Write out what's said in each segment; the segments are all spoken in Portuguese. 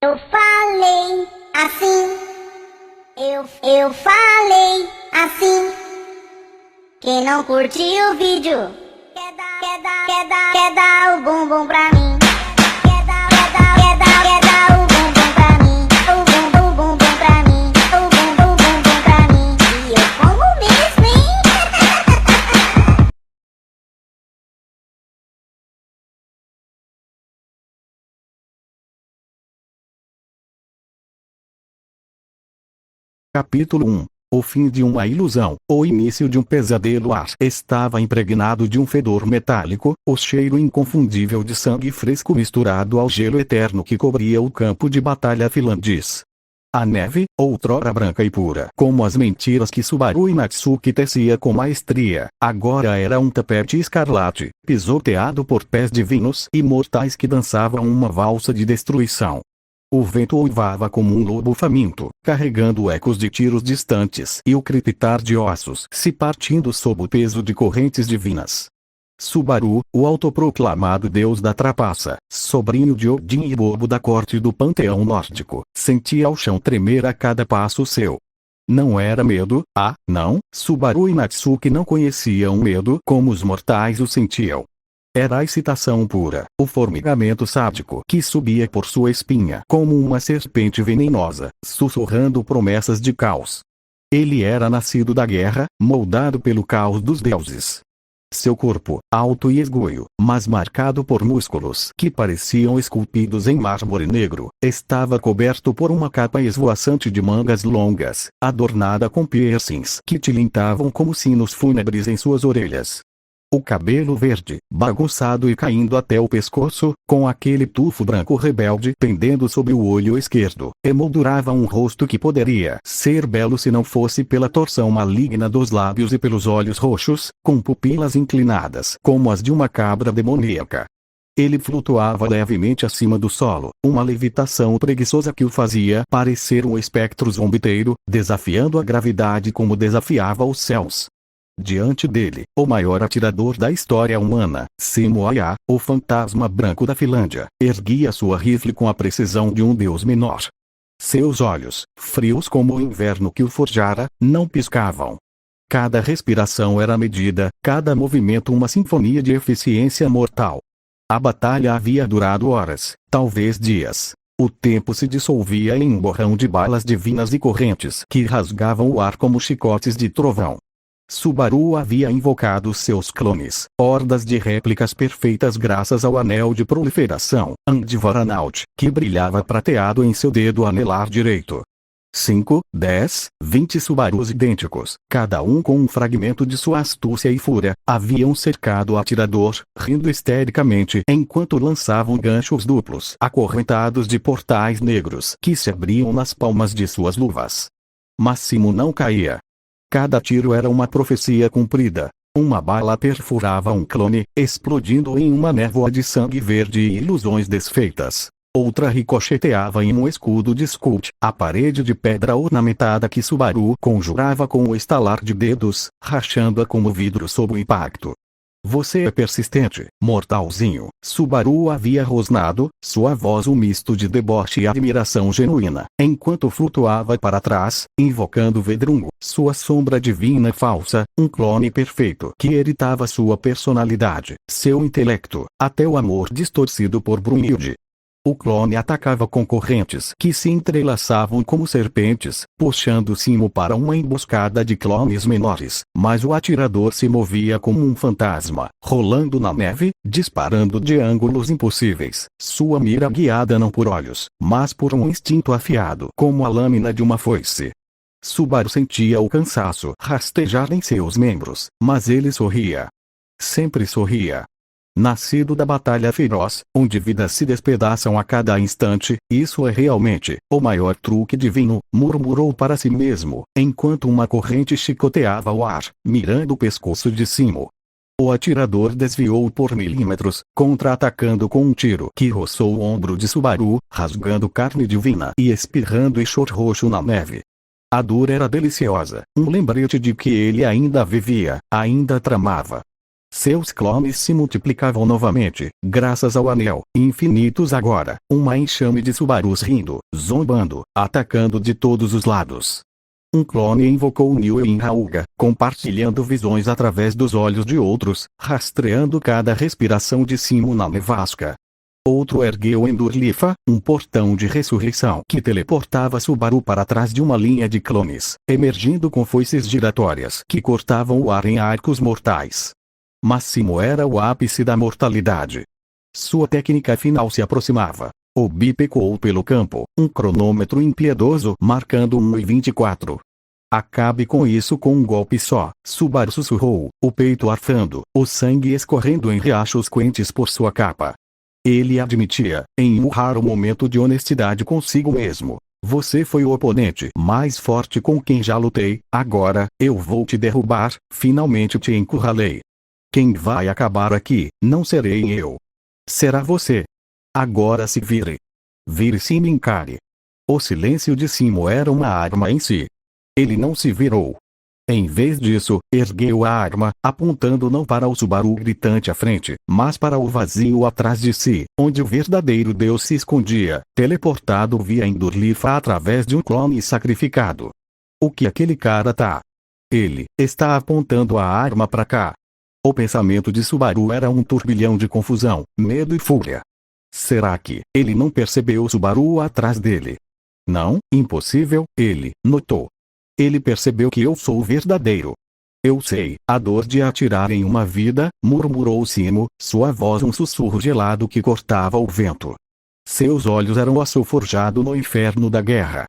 Eu falei assim, eu falei assim. Quem não curtiu o vídeo, quer dar o bumbum pra mim. Quer dar o bumbum pra mim. O bumbum pra mim. O bumbum pra mim. E eu como mesmo, hein? Capítulo 1. O fim de uma ilusão, o início de um pesadelo. O ar estava impregnado de um fedor metálico, o cheiro inconfundível de sangue fresco misturado ao gelo eterno que cobria o campo de batalha finlandês. A neve, outrora branca e pura como as mentiras que Subaru Inatsuki tecia com maestria, agora era um tapete escarlate, pisoteado por pés divinos e mortais que dançavam uma valsa de destruição. O vento uivava como um lobo faminto, carregando ecos de tiros distantes e o crepitar de ossos se partindo sob o peso de correntes divinas. Subaru, o autoproclamado deus da trapaça, sobrinho de Odin e bobo da corte do panteão nórdico, sentia o chão tremer a cada passo seu. Não era medo, não, Subaru Inatsuki não conhecia um medo como os mortais o sentiam. Era a excitação pura, o formigamento sádico que subia por sua espinha como uma serpente venenosa, sussurrando promessas de caos. Ele era nascido da guerra, moldado pelo caos dos deuses. Seu corpo, alto e esguio, mas marcado por músculos que pareciam esculpidos em mármore negro, estava coberto por uma capa esvoaçante de mangas longas, adornada com piercings que tilintavam como sinos fúnebres em suas orelhas. O cabelo verde, bagunçado e caindo até o pescoço, com aquele tufo branco rebelde pendendo sobre o olho esquerdo, emoldurava um rosto que poderia ser belo se não fosse pela torção maligna dos lábios e pelos olhos roxos, com pupilas inclinadas como as de uma cabra demoníaca. Ele flutuava levemente acima do solo, uma levitação preguiçosa que o fazia parecer um espectro zombeteiro, desafiando a gravidade como desafiava os céus. Diante dele, o maior atirador da história humana, Simo Aya, o fantasma branco da Finlândia, erguia sua rifle com a precisão de um deus menor. Seus olhos, frios como o inverno que o forjara, não piscavam. Cada respiração era medida, cada movimento uma sinfonia de eficiência mortal. A batalha havia durado horas, talvez dias. O tempo se dissolvia em um borrão de balas divinas e correntes que rasgavam o ar como chicotes de trovão. Subaru havia invocado seus clones, hordas de réplicas perfeitas graças ao anel de proliferação, Andvaranaut, que brilhava prateado em seu dedo anelar direito. 5, 10, 20 Subarus idênticos, cada um com um fragmento de sua astúcia e fúria, haviam cercado o atirador, rindo histericamente enquanto lançavam ganchos duplos acorrentados de portais negros que se abriam nas palmas de suas luvas. Mas Simo não caía. Cada tiro era uma profecia cumprida. Uma bala perfurava um clone, explodindo em uma névoa de sangue verde e ilusões desfeitas. Outra ricocheteava em um escudo de Skult, a parede de pedra ornamentada que Subaru conjurava com o estalar de dedos, rachando-a como vidro sob o impacto. Você é persistente, mortalzinho, Subaru havia rosnado, sua voz um misto de deboche e admiração genuína, enquanto flutuava para trás, invocando Vedrungo, sua sombra divina falsa, um clone perfeito que heritava sua personalidade, seu intelecto, até o amor distorcido por Brunhilde. O clone atacava concorrentes que se entrelaçavam como serpentes, puxando Simo para uma emboscada de clones menores, mas o atirador se movia como um fantasma, rolando na neve, disparando de ângulos impossíveis, sua mira guiada não por olhos, mas por um instinto afiado como a lâmina de uma foice. Subaru sentia o cansaço rastejar em seus membros, mas ele sorria. Sempre sorria. Nascido da batalha feroz, onde vidas se despedaçam a cada instante, isso é realmente o maior truque divino, murmurou para si mesmo, enquanto uma corrente chicoteava o ar, mirando o pescoço de Simo. O atirador desviou por milímetros, contra-atacando com um tiro que roçou o ombro de Subaru, rasgando carne divina e espirrando enxofre roxo na neve. A dor era deliciosa, um lembrete de que ele ainda vivia, ainda tramava. Seus clones se multiplicavam novamente, graças ao anel, infinitos agora, uma enxame de Subarus rindo, zombando, atacando de todos os lados. Um clone invocou Niu Rauga, compartilhando visões através dos olhos de outros, rastreando cada respiração de Simo na nevasca. Outro ergueu Endurlifa, um portão de ressurreição que teleportava Subaru para trás de uma linha de clones, emergindo com foices giratórias que cortavam o ar em arcos mortais. Mas Simo era o ápice da mortalidade. Sua técnica final se aproximava. Obi ecoou pelo campo, um cronômetro impiedoso marcando 1:24. Acabe com isso com um golpe só, Subaru sussurrou, o peito arfando, o sangue escorrendo em riachos quentes por sua capa. Ele admitia, em um raro momento de honestidade consigo mesmo. Você foi o oponente mais forte com quem já lutei, agora, eu vou te derrubar, finalmente te encurralei. Quem vai acabar aqui, não serei eu. Será você. Agora se vire. Vire-se e me encare. O silêncio de Simo era uma arma em si. Ele não se virou. Em vez disso, ergueu a arma, apontando não para o Subaru gritante à frente, mas para o vazio atrás de si, onde o verdadeiro Deus se escondia, teleportado via Endurlifa através de um clone sacrificado. O que aquele cara tá? Ele está apontando a arma para cá. O pensamento de Subaru era um turbilhão de confusão, medo e fúria. Será que ele não percebeu Subaru atrás dele? Não, impossível, ele notou. Ele percebeu que eu sou o verdadeiro. Eu sei, a dor de atirar em uma vida, murmurou Simo, sua voz um sussurro gelado que cortava o vento. Seus olhos eram aço forjado no inferno da guerra.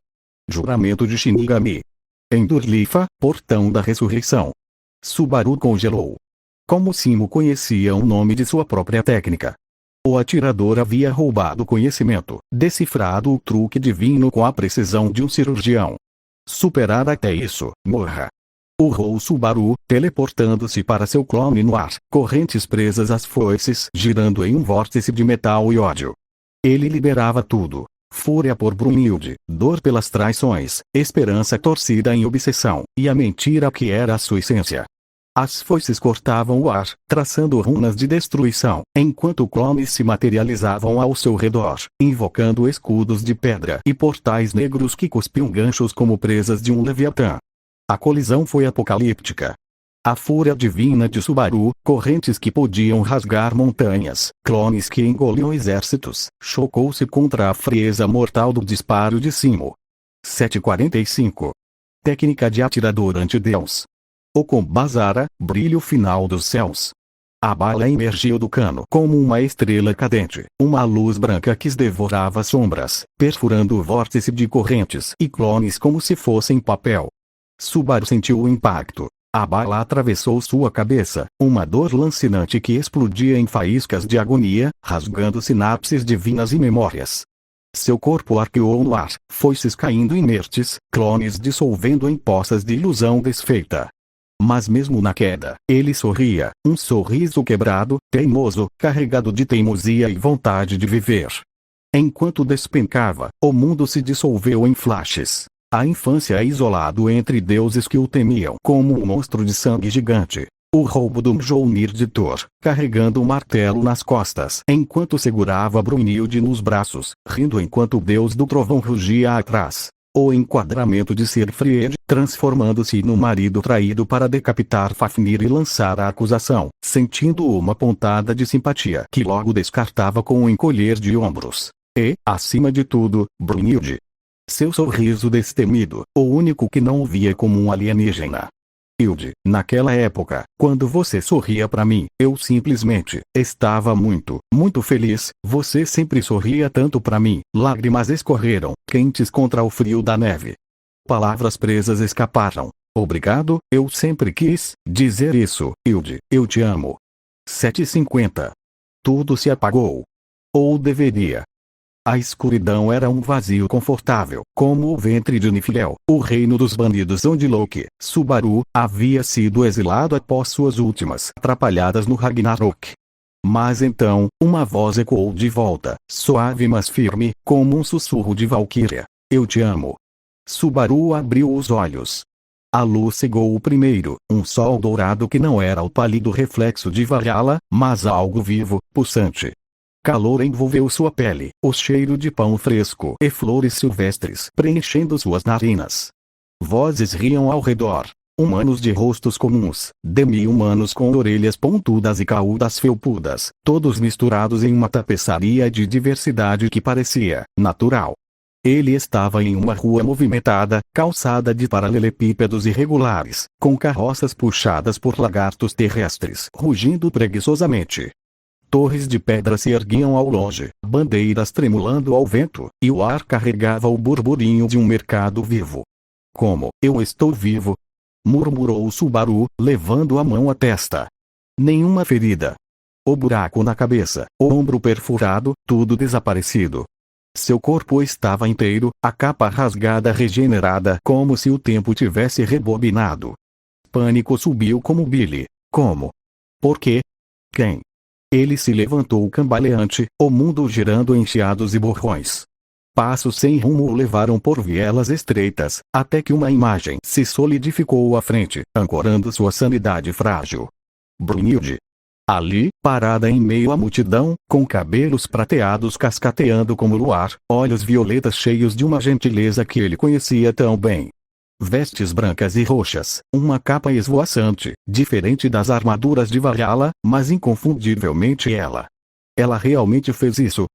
Juramento de Shinigami. Endurlifa, portão da ressurreição. Subaru congelou. Como Simo conhecia o nome de sua própria técnica. O atirador havia roubado o conhecimento, decifrado o truque divino com a precisão de um cirurgião. Superar até isso, morra. Urrou Subaru, teleportando-se para seu clone no ar, correntes presas às foices girando em um vórtice de metal e ódio. Ele liberava tudo. Fúria por Brunhilde, dor pelas traições, esperança torcida em obsessão, e a mentira que era a sua essência. As foices cortavam o ar, traçando runas de destruição, enquanto clones se materializavam ao seu redor, invocando escudos de pedra e portais negros que cuspiam ganchos como presas de um leviatã. A colisão foi apocalíptica. A fúria divina de Subaru, correntes que podiam rasgar montanhas, clones que engoliam exércitos, chocou-se contra a frieza mortal do disparo de Simo. 7:45. Técnica de atirador anti-Deus. O Kombazara, brilho final dos céus. A bala emergiu do cano como uma estrela cadente, uma luz branca que devorava sombras, perfurando o vórtice de correntes e clones como se fossem papel. Subaru sentiu o impacto. A bala atravessou sua cabeça, uma dor lancinante que explodia em faíscas de agonia, rasgando sinapses divinas e memórias. Seu corpo arqueou no ar, foices caindo inertes, clones dissolvendo em poças de ilusão desfeita. Mas mesmo na queda, ele sorria, um sorriso quebrado, teimoso, carregado de teimosia e vontade de viver. Enquanto despencava, o mundo se dissolveu em flashes. A infância isolado entre deuses que o temiam como um monstro de sangue gigante. O roubo do Mjolnir de Thor, carregando um martelo nas costas, enquanto segurava Brunhilde nos braços, rindo enquanto o deus do trovão rugia atrás. O enquadramento de Siegfried, transformando-se no marido traído para decapitar Fafnir e lançar a acusação, sentindo uma pontada de simpatia que logo descartava com um encolher de ombros. E, acima de tudo, Brunhilde. Seu sorriso destemido, o único que não o via como um alienígena. Hilde, naquela época, quando você sorria para mim, eu simplesmente estava muito, muito feliz. Você sempre sorria tanto para mim. Lágrimas escorreram, quentes contra o frio da neve. Palavras presas escaparam. Obrigado, eu sempre quis dizer isso, Hilde, eu te amo. 7:50. Tudo se apagou. Ou deveria. A escuridão era um vazio confortável, como o ventre de Niflhel, o reino dos banidos onde Loki, Subaru, havia sido exilado após suas últimas atrapalhadas no Ragnarok. Mas então, uma voz ecoou de volta, suave mas firme, como um sussurro de Valquíria. Eu te amo. Subaru abriu os olhos. A luz cegou o primeiro, um sol dourado que não era o pálido reflexo de Valhalla, mas algo vivo, pulsante. Calor envolveu sua pele, o cheiro de pão fresco e flores silvestres preenchendo suas narinas. Vozes riam ao redor. Humanos de rostos comuns, demi-humanos com orelhas pontudas e caudas felpudas, todos misturados em uma tapeçaria de diversidade que parecia natural. Ele estava em uma rua movimentada, calçada de paralelepípedos irregulares, com carroças puxadas por lagartos terrestres rugindo preguiçosamente. Torres de pedra se erguiam ao longe, bandeiras tremulando ao vento, e o ar carregava o burburinho de um mercado vivo. Como eu estou vivo! Murmurou o Subaru, levando a mão à testa. Nenhuma ferida. O buraco na cabeça, o ombro perfurado, tudo desaparecido. Seu corpo estava inteiro, a capa rasgada regenerada como se o tempo tivesse rebobinado. Pânico subiu como Billy. Como? Por quê? Quem? Ele se levantou cambaleante, o mundo girando em chiados e borrões. Passos sem rumo o levaram por vielas estreitas, até que uma imagem se solidificou à frente, ancorando sua sanidade frágil. Brunilde. Ali, parada em meio à multidão, com cabelos prateados cascateando como luar, olhos violetas cheios de uma gentileza que ele conhecia tão bem. Vestes brancas e roxas, uma capa esvoaçante, diferente das armaduras de Valhalla, mas inconfundivelmente ela. Ela realmente fez isso,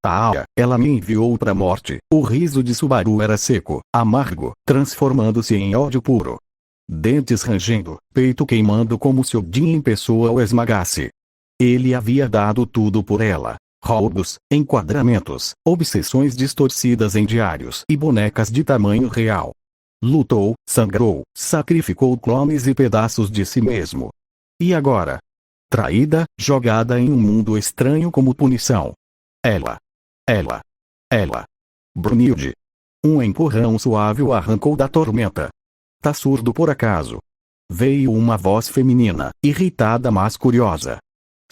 ela me enviou para a morte. O riso de Subaru era seco, amargo, transformando-se em ódio puro. Dentes rangendo, peito queimando como se Odin em pessoa o esmagasse. Ele havia dado tudo por ela. Roubos, enquadramentos, obsessões distorcidas em diários e bonecas de tamanho real. Lutou, sangrou, sacrificou clones e pedaços de si mesmo. E agora? Traída, jogada em um mundo estranho como punição. Ela. Brunilde. Um empurrão suave o arrancou da tormenta. Tá surdo por acaso? Veio uma voz feminina, irritada mas curiosa.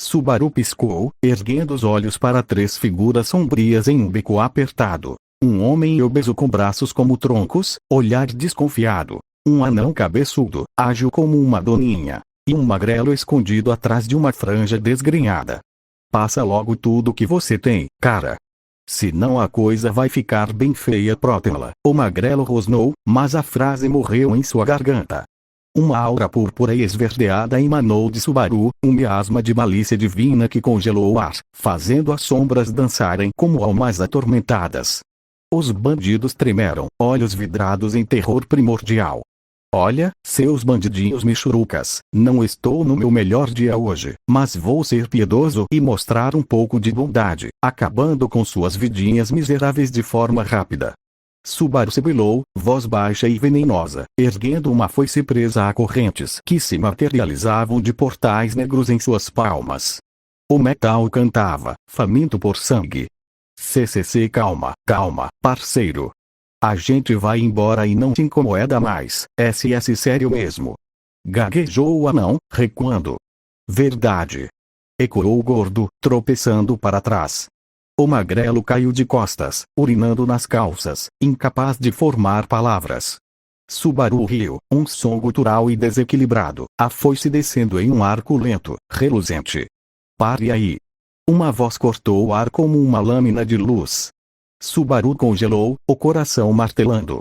Subaru piscou, erguendo os olhos para três figuras sombrias em um beco apertado. Um homem obeso com braços como troncos, olhar desconfiado. Um anão cabeçudo, ágil como uma doninha. E um magrelo escondido atrás de uma franja desgrenhada. Passa logo tudo que você tem, cara. Senão a coisa vai ficar bem feia, prótela. O magrelo rosnou, mas a frase morreu em sua garganta. Uma aura púrpura e esverdeada emanou de Subaru, um miasma de malícia divina que congelou o ar, fazendo as sombras dançarem como almas atormentadas. Os bandidos tremeram, olhos vidrados em terror primordial. Olha, seus bandidinhos michurucas, não estou no meu melhor dia hoje, mas vou ser piedoso e mostrar um pouco de bondade, acabando com suas vidinhas miseráveis de forma rápida. Subaru sibilou, voz baixa e venenosa, erguendo uma foice presa a correntes que se materializavam de portais negros em suas palmas. O metal cantava, faminto por sangue. CCC, calma, parceiro. A gente vai embora e não te incomoda mais, SS sério mesmo. Gaguejou o anão, recuando. Verdade. Ecoou o gordo, tropeçando para trás. O magrelo caiu de costas, urinando nas calças, incapaz de formar palavras. Subaru riu, um som gutural e desequilibrado, a foice descendo em um arco lento, reluzente. Pare aí. Uma voz cortou o ar como uma lâmina de luz. Subaru congelou, o coração martelando.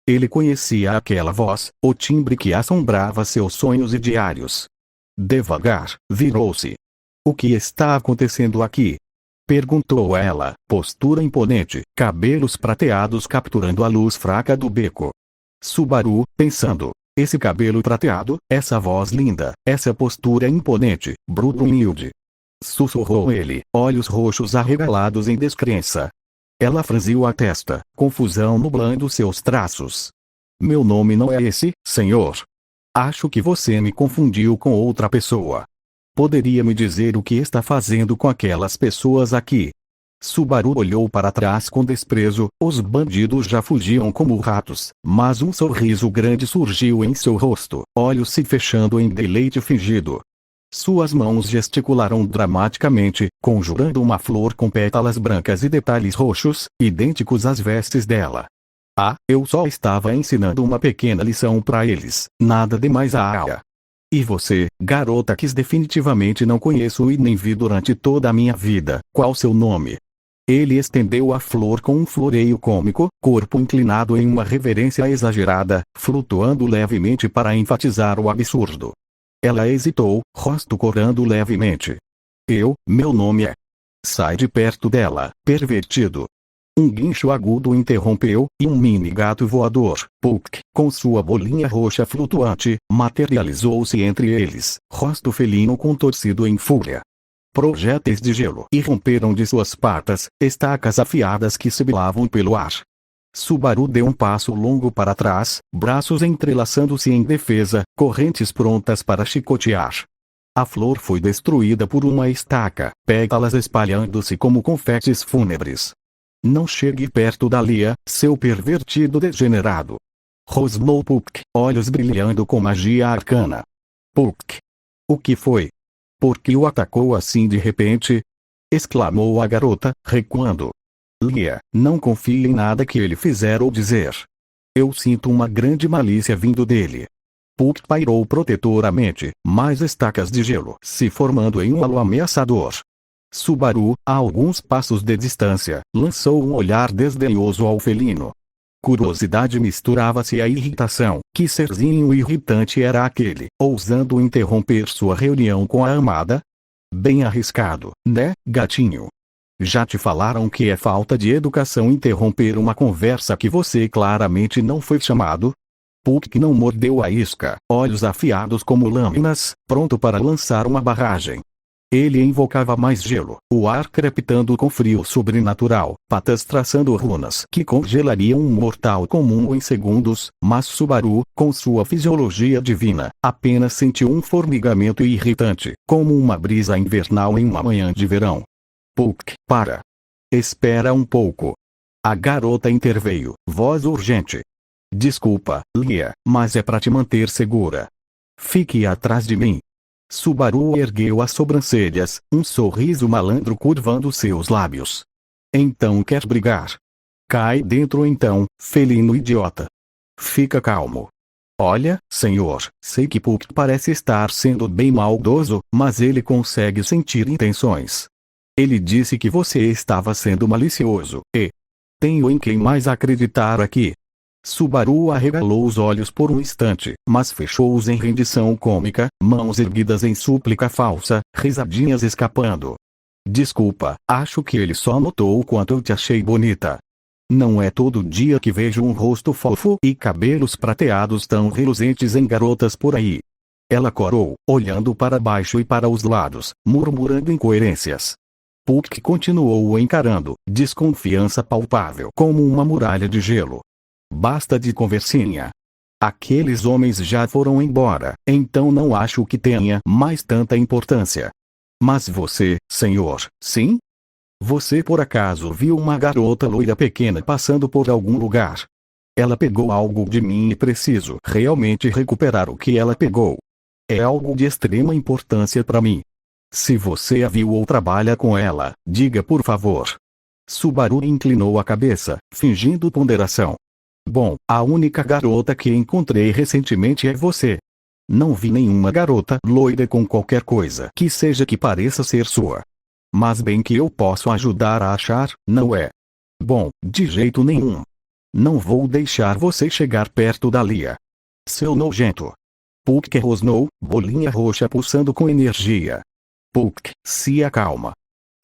Ele conhecia aquela voz, o timbre que assombrava seus sonhos e diários. Devagar, virou-se. O que está acontecendo aqui? Perguntou ela, postura imponente, cabelos prateados capturando a luz fraca do beco. Subaru, pensando. Esse cabelo prateado, essa voz linda, essa postura imponente, bruto humilde. Sussurrou ele, olhos roxos arregalados em descrença. Ela franziu a testa, confusão nublando seus traços. Meu nome não é esse, senhor. Acho que você me confundiu com outra pessoa. Poderia me dizer o que está fazendo com aquelas pessoas aqui? Subaru olhou para trás com desprezo, os bandidos já fugiam como ratos, mas um sorriso grande surgiu em seu rosto, olhos se fechando em deleite fingido. Suas mãos gesticularam dramaticamente, conjurando uma flor com pétalas brancas e detalhes roxos, idênticos às vestes dela. Ah, eu só estava ensinando uma pequena lição para eles, nada demais a área. E você, garota que definitivamente não conheço e nem vi durante toda a minha vida, qual seu nome? Ele estendeu a flor com um floreio cômico, corpo inclinado em uma reverência exagerada, flutuando levemente para enfatizar o absurdo. Ela hesitou, rosto corando levemente. Meu nome é. Sai de perto dela, pervertido. Um guincho agudo interrompeu, e um mini gato voador, Puck, com sua bolinha roxa flutuante, materializou-se entre eles, rosto felino contorcido em fúria. Projéteis de gelo irromperam de suas patas, estacas afiadas que sibilavam pelo ar. Subaru deu um passo longo para trás, braços entrelaçando-se em defesa, correntes prontas para chicotear. A flor foi destruída por uma estaca, pétalas espalhando-se como confetes fúnebres. Não chegue perto da Lia, seu pervertido degenerado. Rosnou Puck, olhos brilhando com magia arcana. Puck. O que foi? Por que o atacou assim de repente? Exclamou a garota, recuando. Lia, não confie em nada que ele fizer ou dizer. Eu sinto uma grande malícia vindo dele. Puck pairou protetoramente, mais estacas de gelo se formando em um halo ameaçador. Subaru, a alguns passos de distância, lançou um olhar desdenhoso ao felino. Curiosidade misturava-se à irritação. Que serzinho irritante era aquele, ousando interromper sua reunião com a amada? Bem arriscado, né, gatinho? Já te falaram que é falta de educação interromper uma conversa que você claramente não foi chamado? Puck não mordeu a isca, olhos afiados como lâminas, pronto para lançar uma barragem. Ele invocava mais gelo, o ar crepitando com frio sobrenatural, patas traçando runas que congelariam um mortal comum em segundos, mas Subaru, com sua fisiologia divina, apenas sentiu um formigamento irritante, como uma brisa invernal em uma manhã de verão. Puck, para. Espera um pouco. A garota interveio, voz urgente. Desculpa, Lia, mas é para te manter segura. Fique atrás de mim. Subaru ergueu as sobrancelhas, um sorriso malandro curvando seus lábios. Então quer brigar? Cai dentro então, felino idiota. Fica calmo. Olha, senhor, sei que Puck parece estar sendo bem maldoso, mas ele consegue sentir intenções. Ele disse que você estava sendo malicioso, e... tenho em quem mais acreditar aqui. Subaru arregalou os olhos por um instante, mas fechou-os em rendição cômica, mãos erguidas em súplica falsa, risadinhas escapando. Desculpa, acho que ele só notou o quanto eu te achei bonita. Não é todo dia que vejo um rosto fofo e cabelos prateados tão reluzentes em garotas por aí. Ela corou, olhando para baixo e para os lados, murmurando incoerências. Puck continuou encarando, desconfiança palpável como uma muralha de gelo. Basta de conversinha. Aqueles homens já foram embora, então não acho que tenha mais tanta importância. Mas você, senhor, sim? Você por acaso viu uma garota loira pequena passando por algum lugar? Ela pegou algo de mim e preciso realmente recuperar o que ela pegou. É algo de extrema importância para mim. Se você a viu ou trabalha com ela, diga por favor. Subaru inclinou a cabeça, fingindo ponderação. Bom, a única garota que encontrei recentemente é você. Não vi nenhuma garota loira com qualquer coisa que seja que pareça ser sua. Mas bem que eu posso ajudar a achar, não é? Bom, de jeito nenhum. Não vou deixar você chegar perto da Lia. Seu nojento. Puck rosnou, bolinha roxa pulsando com energia. Puck, se acalma.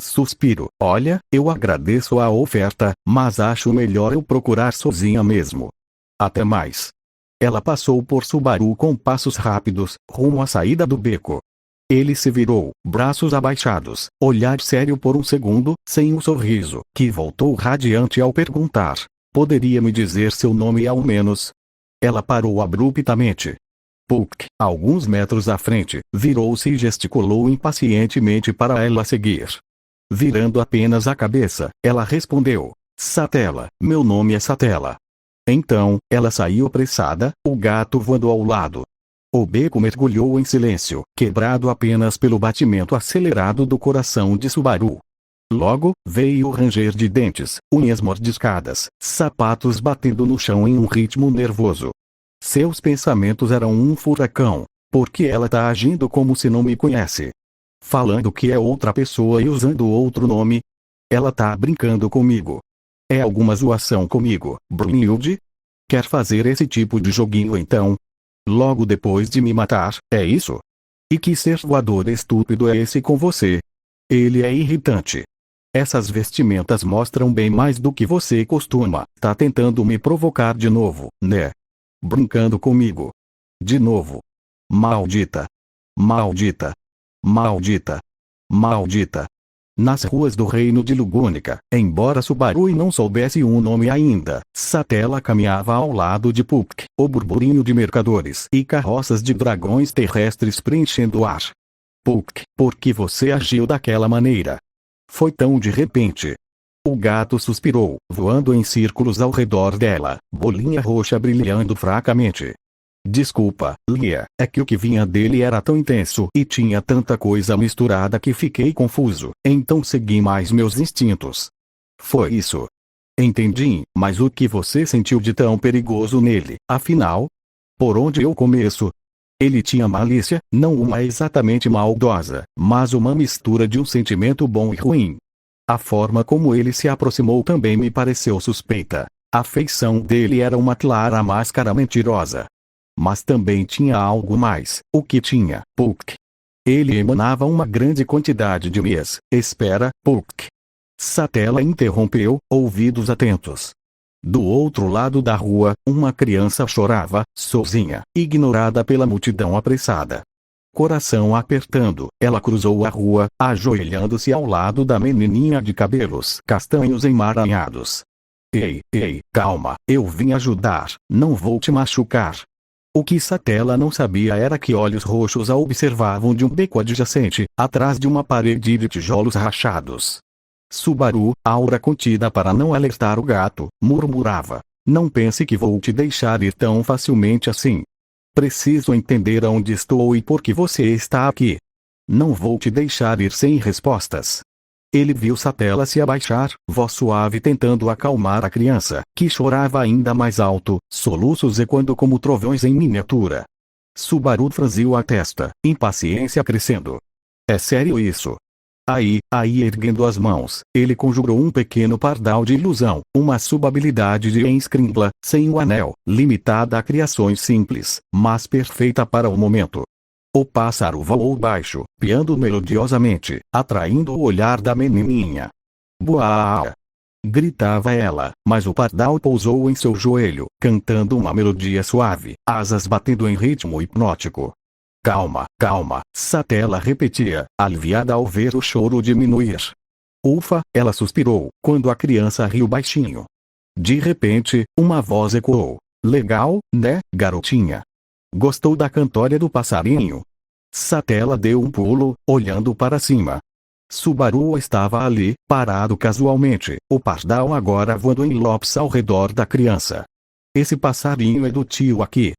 Suspiro. Olha, eu agradeço a oferta, mas acho melhor eu procurar sozinha mesmo. Até mais. Ela passou por Subaru com passos rápidos, rumo à saída do beco. Ele se virou, braços abaixados, olhar sério por um segundo, sem um sorriso, que voltou radiante ao perguntar. Poderia me dizer seu nome ao menos? Ela parou abruptamente. Puck, alguns metros à frente, virou-se e gesticulou impacientemente para ela seguir. Virando apenas a cabeça, ela respondeu. Satela, meu nome é Satela. Então, ela saiu apressada, o gato voando ao lado. O beco mergulhou em silêncio, quebrado apenas pelo batimento acelerado do coração de Subaru. Logo, veio o ranger de dentes, unhas mordiscadas, sapatos batendo no chão em um ritmo nervoso. Seus pensamentos eram um furacão. Por que ela tá agindo como se não me conhece? Falando que é outra pessoa e usando outro nome? Ela tá brincando comigo. É alguma zoação comigo, Brunhilde? Quer fazer esse tipo de joguinho então? Logo depois de me matar, é isso? E que ser voador estúpido é esse com você? Ele é irritante. Essas vestimentas mostram bem mais do que você costuma. Tá tentando me provocar de novo, né? Brincando comigo. De novo. Maldita. Maldita. Maldita. Maldita. Nas ruas do reino de Lugônica, embora Subaru não soubesse um nome ainda, Satella caminhava ao lado de Puck, o burburinho de mercadores e carroças de dragões terrestres preenchendo o ar. Puck, por que você agiu daquela maneira? Foi tão de repente. O gato suspirou, voando em círculos ao redor dela, bolinha roxa brilhando fracamente. Desculpa, Lia, é que o que vinha dele era tão intenso e tinha tanta coisa misturada que fiquei confuso, então segui mais meus instintos. Foi isso. Entendi, mas o que você sentiu de tão perigoso nele, afinal? Por onde eu começo? Ele tinha malícia, não uma exatamente maldosa, mas uma mistura de um sentimento bom e ruim. A forma como ele se aproximou também me pareceu suspeita. A feição dele era uma clara máscara mentirosa. Mas também tinha algo mais. O que tinha, Puck? Ele emanava uma grande quantidade de mias. Espera, Puck. Satella interrompeu, ouvidos atentos. Do outro lado da rua, uma criança chorava, sozinha, ignorada pela multidão apressada. Coração apertando, ela cruzou a rua, ajoelhando-se ao lado da menininha de cabelos castanhos emaranhados. Ei, calma, eu vim ajudar, não vou te machucar. O que Satella não sabia era que olhos roxos a observavam de um beco adjacente, atrás de uma parede de tijolos rachados. Subaru, aura contida para não alertar o gato, murmurava. Não pense que vou te deixar ir tão facilmente assim. Preciso entender aonde estou e por que você está aqui. Não vou te deixar ir sem respostas. Ele viu Satella se abaixar, voz suave tentando acalmar a criança, que chorava ainda mais alto, soluços ecoando como trovões em miniatura. Subaru franziu a testa, impaciência crescendo. É sério isso? Aí, erguendo as mãos, ele conjurou um pequeno pardal de ilusão, uma subhabilidade de Enscrimbla, sem o anel, limitada a criações simples, mas perfeita para o momento. O pássaro voou baixo, piando melodiosamente, atraindo o olhar da menininha. Buaa! Gritava ela, mas o pardal pousou em seu joelho, cantando uma melodia suave, asas batendo em ritmo hipnótico. Calma, Satella repetia, aliviada ao ver o choro diminuir. Ufa, ela suspirou, quando a criança riu baixinho. De repente, uma voz ecoou. Legal, né, garotinha? Gostou da cantória do passarinho? Satella deu um pulo, olhando para cima. Subaru estava ali, parado casualmente, o pardal agora voando em lopes ao redor da criança. Esse passarinho é do tio aqui.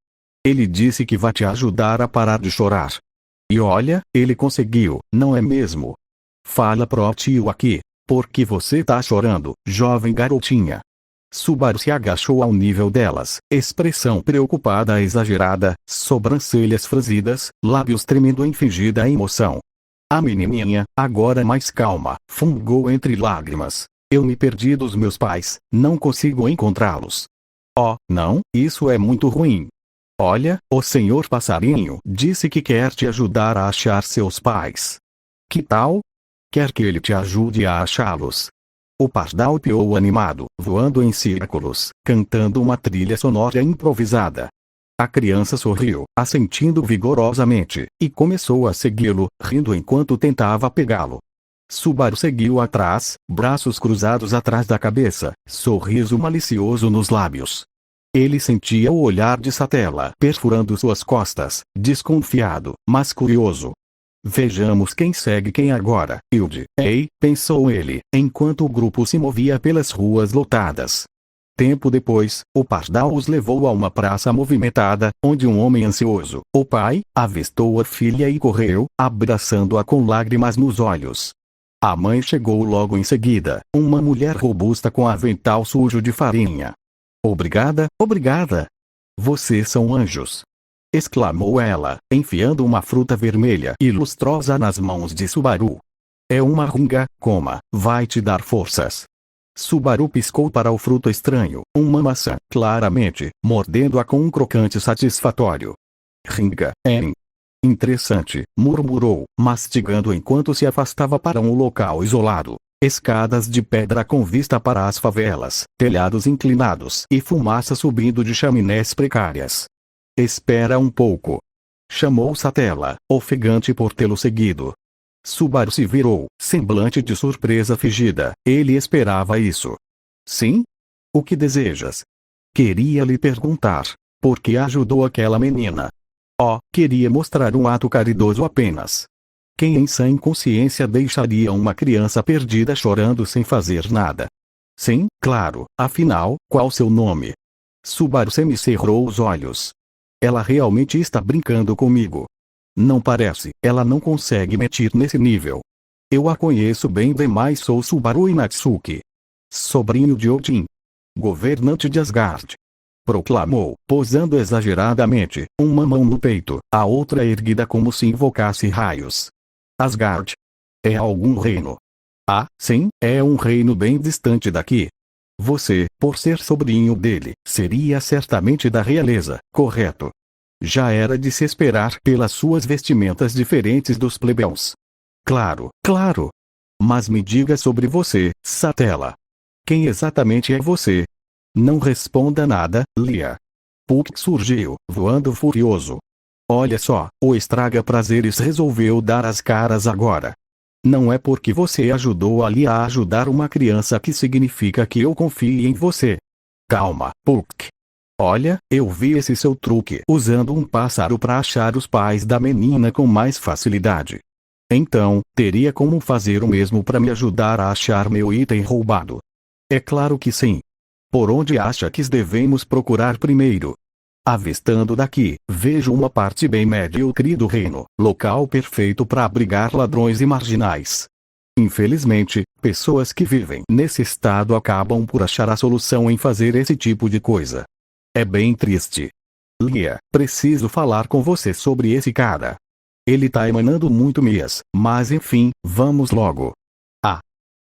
Ele disse que vai te ajudar a parar de chorar. E olha, ele conseguiu, não é mesmo? Fala pro tio aqui, por que você tá chorando, jovem garotinha? Subaru se agachou ao nível delas, expressão preocupada exagerada, sobrancelhas franzidas, lábios tremendo em fingida emoção. A menininha, agora mais calma, fungou entre lágrimas. Eu me perdi dos meus pais, não consigo encontrá-los. Oh, não, isso é muito ruim. Olha, o senhor passarinho disse que quer te ajudar a achar seus pais. Que tal? Quer que ele te ajude a achá-los? O pardal piou animado, voando em círculos, cantando uma trilha sonora improvisada. A criança sorriu, assentindo vigorosamente, e começou a segui-lo, rindo enquanto tentava pegá-lo. Subaru seguiu atrás, braços cruzados atrás da cabeça, sorriso malicioso nos lábios. Ele sentia o olhar de Satella perfurando suas costas, desconfiado, mas curioso. Vejamos quem segue quem agora, Hilde. Ei, pensou ele, enquanto o grupo se movia pelas ruas lotadas. Tempo depois, o pardal os levou a uma praça movimentada, onde um homem ansioso, o pai, avistou a filha e correu, abraçando-a com lágrimas nos olhos. A mãe chegou logo em seguida, uma mulher robusta com avental sujo de farinha. Obrigada, obrigada. Vocês são anjos! Exclamou ela, enfiando uma fruta vermelha e lustrosa nas mãos de Subaru. É uma ringa, coma, vai te dar forças. Subaru piscou para o fruto estranho, uma maçã, claramente, mordendo-a com um crocante satisfatório. Ringa, interessante, murmurou, mastigando enquanto se afastava para um local isolado. Escadas de pedra com vista para as favelas, telhados inclinados e fumaça subindo de chaminés precárias. Espera um pouco. Chamou Satella, ofegante por tê-lo seguido. Subaru se virou, semblante de surpresa fingida. Ele esperava isso. Sim? O que desejas? Queria lhe perguntar. Por que ajudou aquela menina? Oh, queria mostrar um ato caridoso apenas. Quem em sã consciência deixaria uma criança perdida chorando sem fazer nada? Sim, claro, afinal, qual seu nome? Subaru semicerrou os olhos. Ela realmente está brincando comigo. Não parece, ela não consegue mentir nesse nível. Eu a conheço bem demais, sou Subaru Inatsuki. Sobrinho de Odin. Governante de Asgard. Proclamou, posando exageradamente, uma mão no peito, a outra erguida como se invocasse raios. Asgard. É algum reino? Ah, sim, é um reino bem distante daqui. Você, por ser sobrinho dele, seria certamente da realeza, correto? Já era de se esperar pelas suas vestimentas diferentes dos plebeus. Claro, claro. Mas me diga sobre você, Satella. Quem exatamente é você? Não responda nada, Lia. Puck surgiu, voando furioso. Olha só, o estraga-prazeres resolveu dar as caras agora. Não é porque você ajudou ali a ajudar uma criança que significa que eu confie em você. Calma, Puck. Olha, eu vi esse seu truque usando um pássaro para achar os pais da menina com mais facilidade. Então, teria como fazer o mesmo para me ajudar a achar meu item roubado? É claro que sim. Por onde acha que devemos procurar primeiro? Avistando daqui, vejo uma parte bem medíocre do reino, local perfeito para abrigar ladrões e marginais. Infelizmente, pessoas que vivem nesse estado acabam por achar a solução em fazer esse tipo de coisa. É bem triste. Lia, preciso falar com você sobre esse cara. Ele tá emanando muito mias, mas enfim, vamos logo. Ah!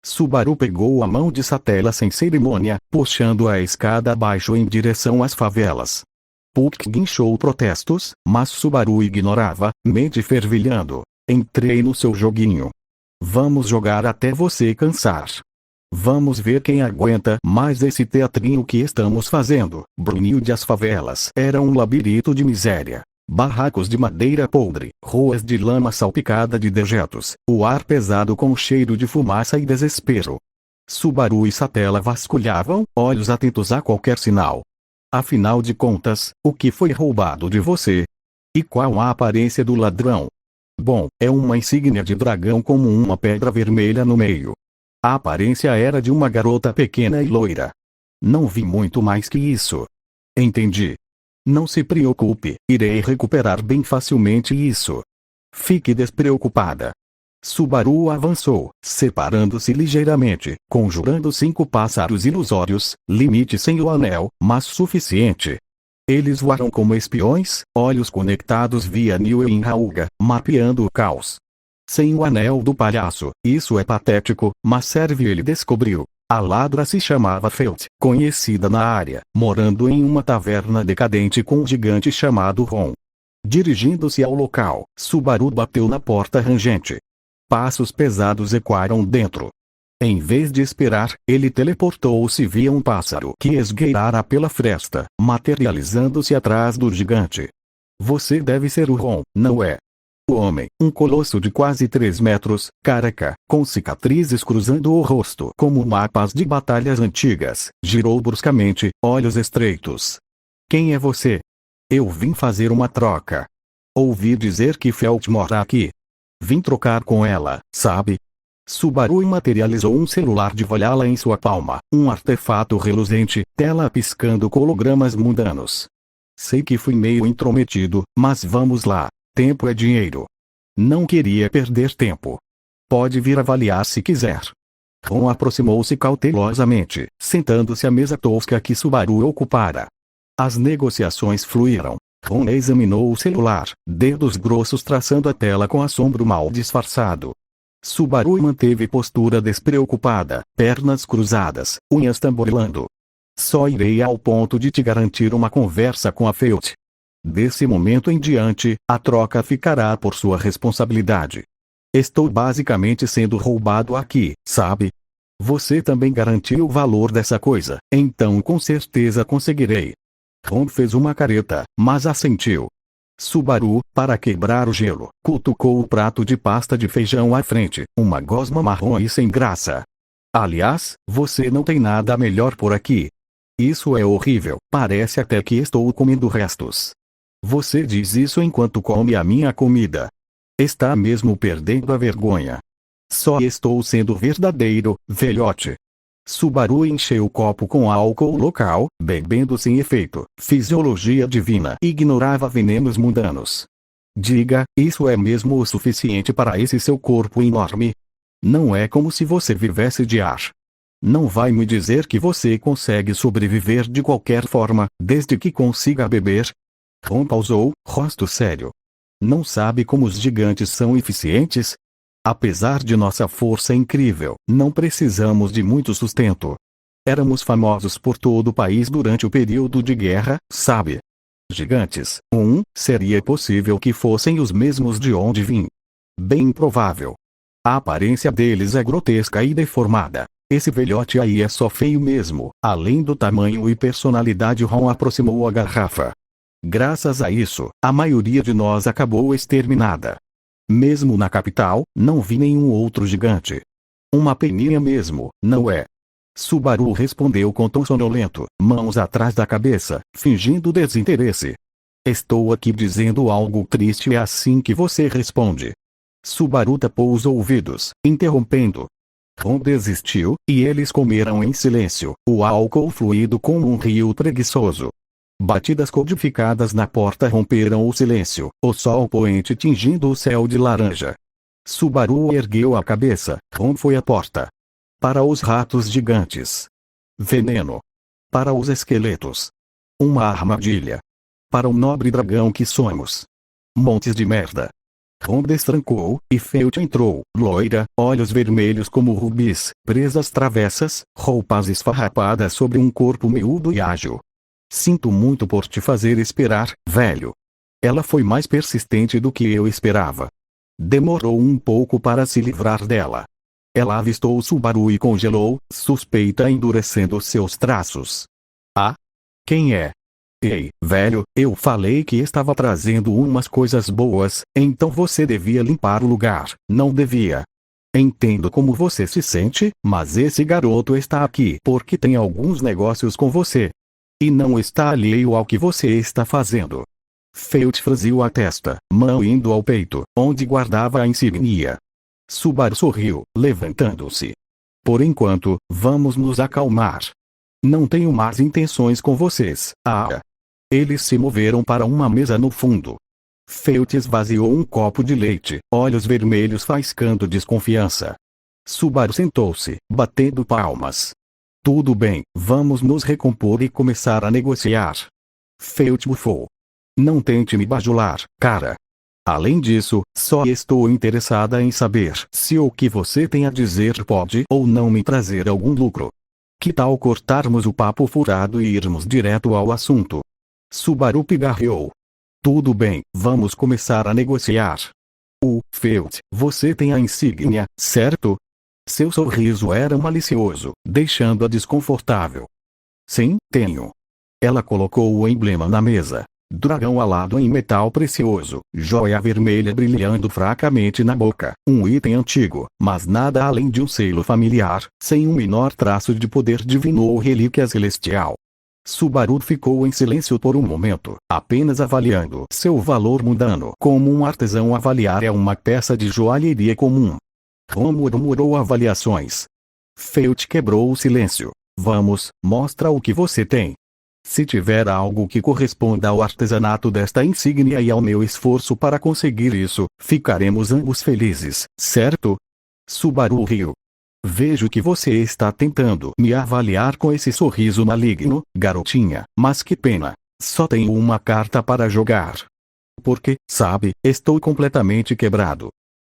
Subaru pegou a mão de Satella sem cerimônia, puxando a escada abaixo em direção às favelas. Puck guinchou protestos, mas Subaru ignorava, mente fervilhando. Entrei no seu joguinho. Vamos jogar até você cansar. Vamos ver quem aguenta mais esse teatrinho que estamos fazendo. Brunil de as favelas era um labirinto de miséria. Barracos de madeira podre, ruas de lama salpicada de dejetos, o ar pesado com cheiro de fumaça e desespero. Subaru e Satella vasculhavam, olhos atentos a qualquer sinal. Afinal de contas, o que foi roubado de você? E qual a aparência do ladrão? Bom, é uma insígnia de dragão como uma pedra vermelha no meio. A aparência era de uma garota pequena e loira. Não vi muito mais que isso. Entendi. Não se preocupe, irei recuperar bem facilmente isso. Fique despreocupada. Subaru avançou, separando-se ligeiramente, conjurando 5 pássaros ilusórios, limite sem o anel, mas suficiente. Eles voaram como espiões, olhos conectados via Niue em Rauga, mapeando o caos. Sem o anel do palhaço, isso é patético, mas serve, ele descobriu. A ladra se chamava Felt, conhecida na área, morando em uma taverna decadente com um gigante chamado Ron. Dirigindo-se ao local, Subaru bateu na porta rangente. Passos pesados ecoaram dentro. Em vez de esperar, ele teleportou-se via um pássaro que esgueirara pela fresta, materializando-se atrás do gigante. Você deve ser o Ron, não é? O homem, um colosso de quase 3 metros, careca, com cicatrizes cruzando o rosto como mapas de batalhas antigas, girou bruscamente, olhos estreitos. Quem é você? Eu vim fazer uma troca. Ouvi dizer que Felt mora aqui. Vim trocar com ela, sabe? Subaru materializou um celular de Valhalla em sua palma, um artefato reluzente, tela piscando com hologramas mundanos. Sei que fui meio intrometido, mas vamos lá. Tempo é dinheiro. Não queria perder tempo. Pode vir avaliar se quiser. Ron aproximou-se cautelosamente, sentando-se à mesa tosca que Subaru ocupara. As negociações fluíram. Ron examinou o celular, dedos grossos traçando a tela com assombro mal disfarçado. Subaru manteve postura despreocupada, pernas cruzadas, unhas tamborilando. Só irei ao ponto de te garantir uma conversa com a Feud. Desse momento em diante, a troca ficará por sua responsabilidade. Estou basicamente sendo roubado aqui, sabe? Você também garantiu o valor dessa coisa, então com certeza conseguirei. Ron fez uma careta, mas assentiu. Subaru, para quebrar o gelo, cutucou o prato de pasta de feijão à frente, uma gosma marrom e sem graça. Aliás, você não tem nada melhor por aqui. Isso é horrível, parece até que estou comendo restos. Você diz isso enquanto come a minha comida. Está mesmo perdendo a vergonha. Só estou sendo verdadeiro, velhote. Subaru encheu o copo com álcool local, bebendo sem efeito. Fisiologia divina ignorava venenos mundanos. Diga, isso é mesmo o suficiente para esse seu corpo enorme? Não é como se você vivesse de ar. Não vai me dizer que você consegue sobreviver de qualquer forma, desde que consiga beber? Ron pausou, rosto sério. Não sabe como os gigantes são eficientes? Apesar de nossa força incrível, não precisamos de muito sustento. Éramos famosos por todo o país durante o período de guerra, sabe? Gigantes, seria possível que fossem os mesmos de onde vim. Bem improvável. A aparência deles é grotesca e deformada. Esse velhote aí é só feio mesmo. Além do tamanho e personalidade, Ron aproximou a garrafa. Graças a isso, a maioria de nós acabou exterminada. Mesmo na capital, não vi nenhum outro gigante. Uma peninha mesmo, não é? Subaru respondeu com tom sonolento, mãos atrás da cabeça, fingindo desinteresse. Estou aqui dizendo algo triste e é assim que você responde. Subaru tapou os ouvidos, interrompendo. Ron desistiu, e eles comeram em silêncio, o álcool fluido como um rio preguiçoso. Batidas codificadas na porta romperam o silêncio, o sol poente tingindo o céu de laranja. Subaru ergueu a cabeça. Ron foi à porta. Para os ratos gigantes. Veneno. Para os esqueletos. Uma armadilha. Para o nobre dragão que somos. Montes de merda. Ron destrancou, e Feud entrou, loira, olhos vermelhos como rubis, presas travessas, roupas esfarrapadas sobre um corpo miúdo e ágil. Sinto muito por te fazer esperar, velho. Ela foi mais persistente do que eu esperava. Demorou um pouco para se livrar dela. Ela avistou o Subaru e congelou, suspeita endurecendo seus traços. Ah? Quem é? Ei, velho, eu falei que estava trazendo umas coisas boas, então você devia limpar o lugar, não devia. Entendo como você se sente, mas esse garoto está aqui porque tem alguns negócios com você. E não está alheio ao que você está fazendo. Feud franziu a testa, mão indo ao peito, onde guardava a insígnia. Subaru sorriu, levantando-se. Por enquanto, vamos nos acalmar. Não tenho más intenções com vocês, Eles se moveram para uma mesa no fundo. Feud esvaziou um copo de leite, olhos vermelhos faiscando desconfiança. Subaru sentou-se, batendo palmas. Tudo bem, vamos nos recompor e começar a negociar. Feud bufou. Não tente me bajular, cara. Além disso, só estou interessada em saber se o que você tem a dizer pode ou não me trazer algum lucro. Que tal cortarmos o papo furado e irmos direto ao assunto? Subaru pigarreou. Tudo bem, vamos começar a negociar. Feud, você tem a insígnia, certo? Seu sorriso era malicioso, deixando-a desconfortável. Sim, tenho. Ela colocou o emblema na mesa. Dragão alado em metal precioso, joia vermelha brilhando fracamente na boca, um item antigo, mas nada além de um selo familiar, sem um menor traço de poder divino ou relíquia celestial. Subaru ficou em silêncio por um momento, apenas avaliando seu valor mundano como um artesão avaliaria uma peça de joalheria comum. Ron murmurou avaliações. Feud quebrou o silêncio. Vamos, mostra o que você tem. Se tiver algo que corresponda ao artesanato desta insígnia e ao meu esforço para conseguir isso, ficaremos ambos felizes, certo? Subaru riu. Vejo que você está tentando me avaliar com esse sorriso maligno, garotinha, mas que pena. Só tenho uma carta para jogar. Porque, sabe, estou completamente quebrado.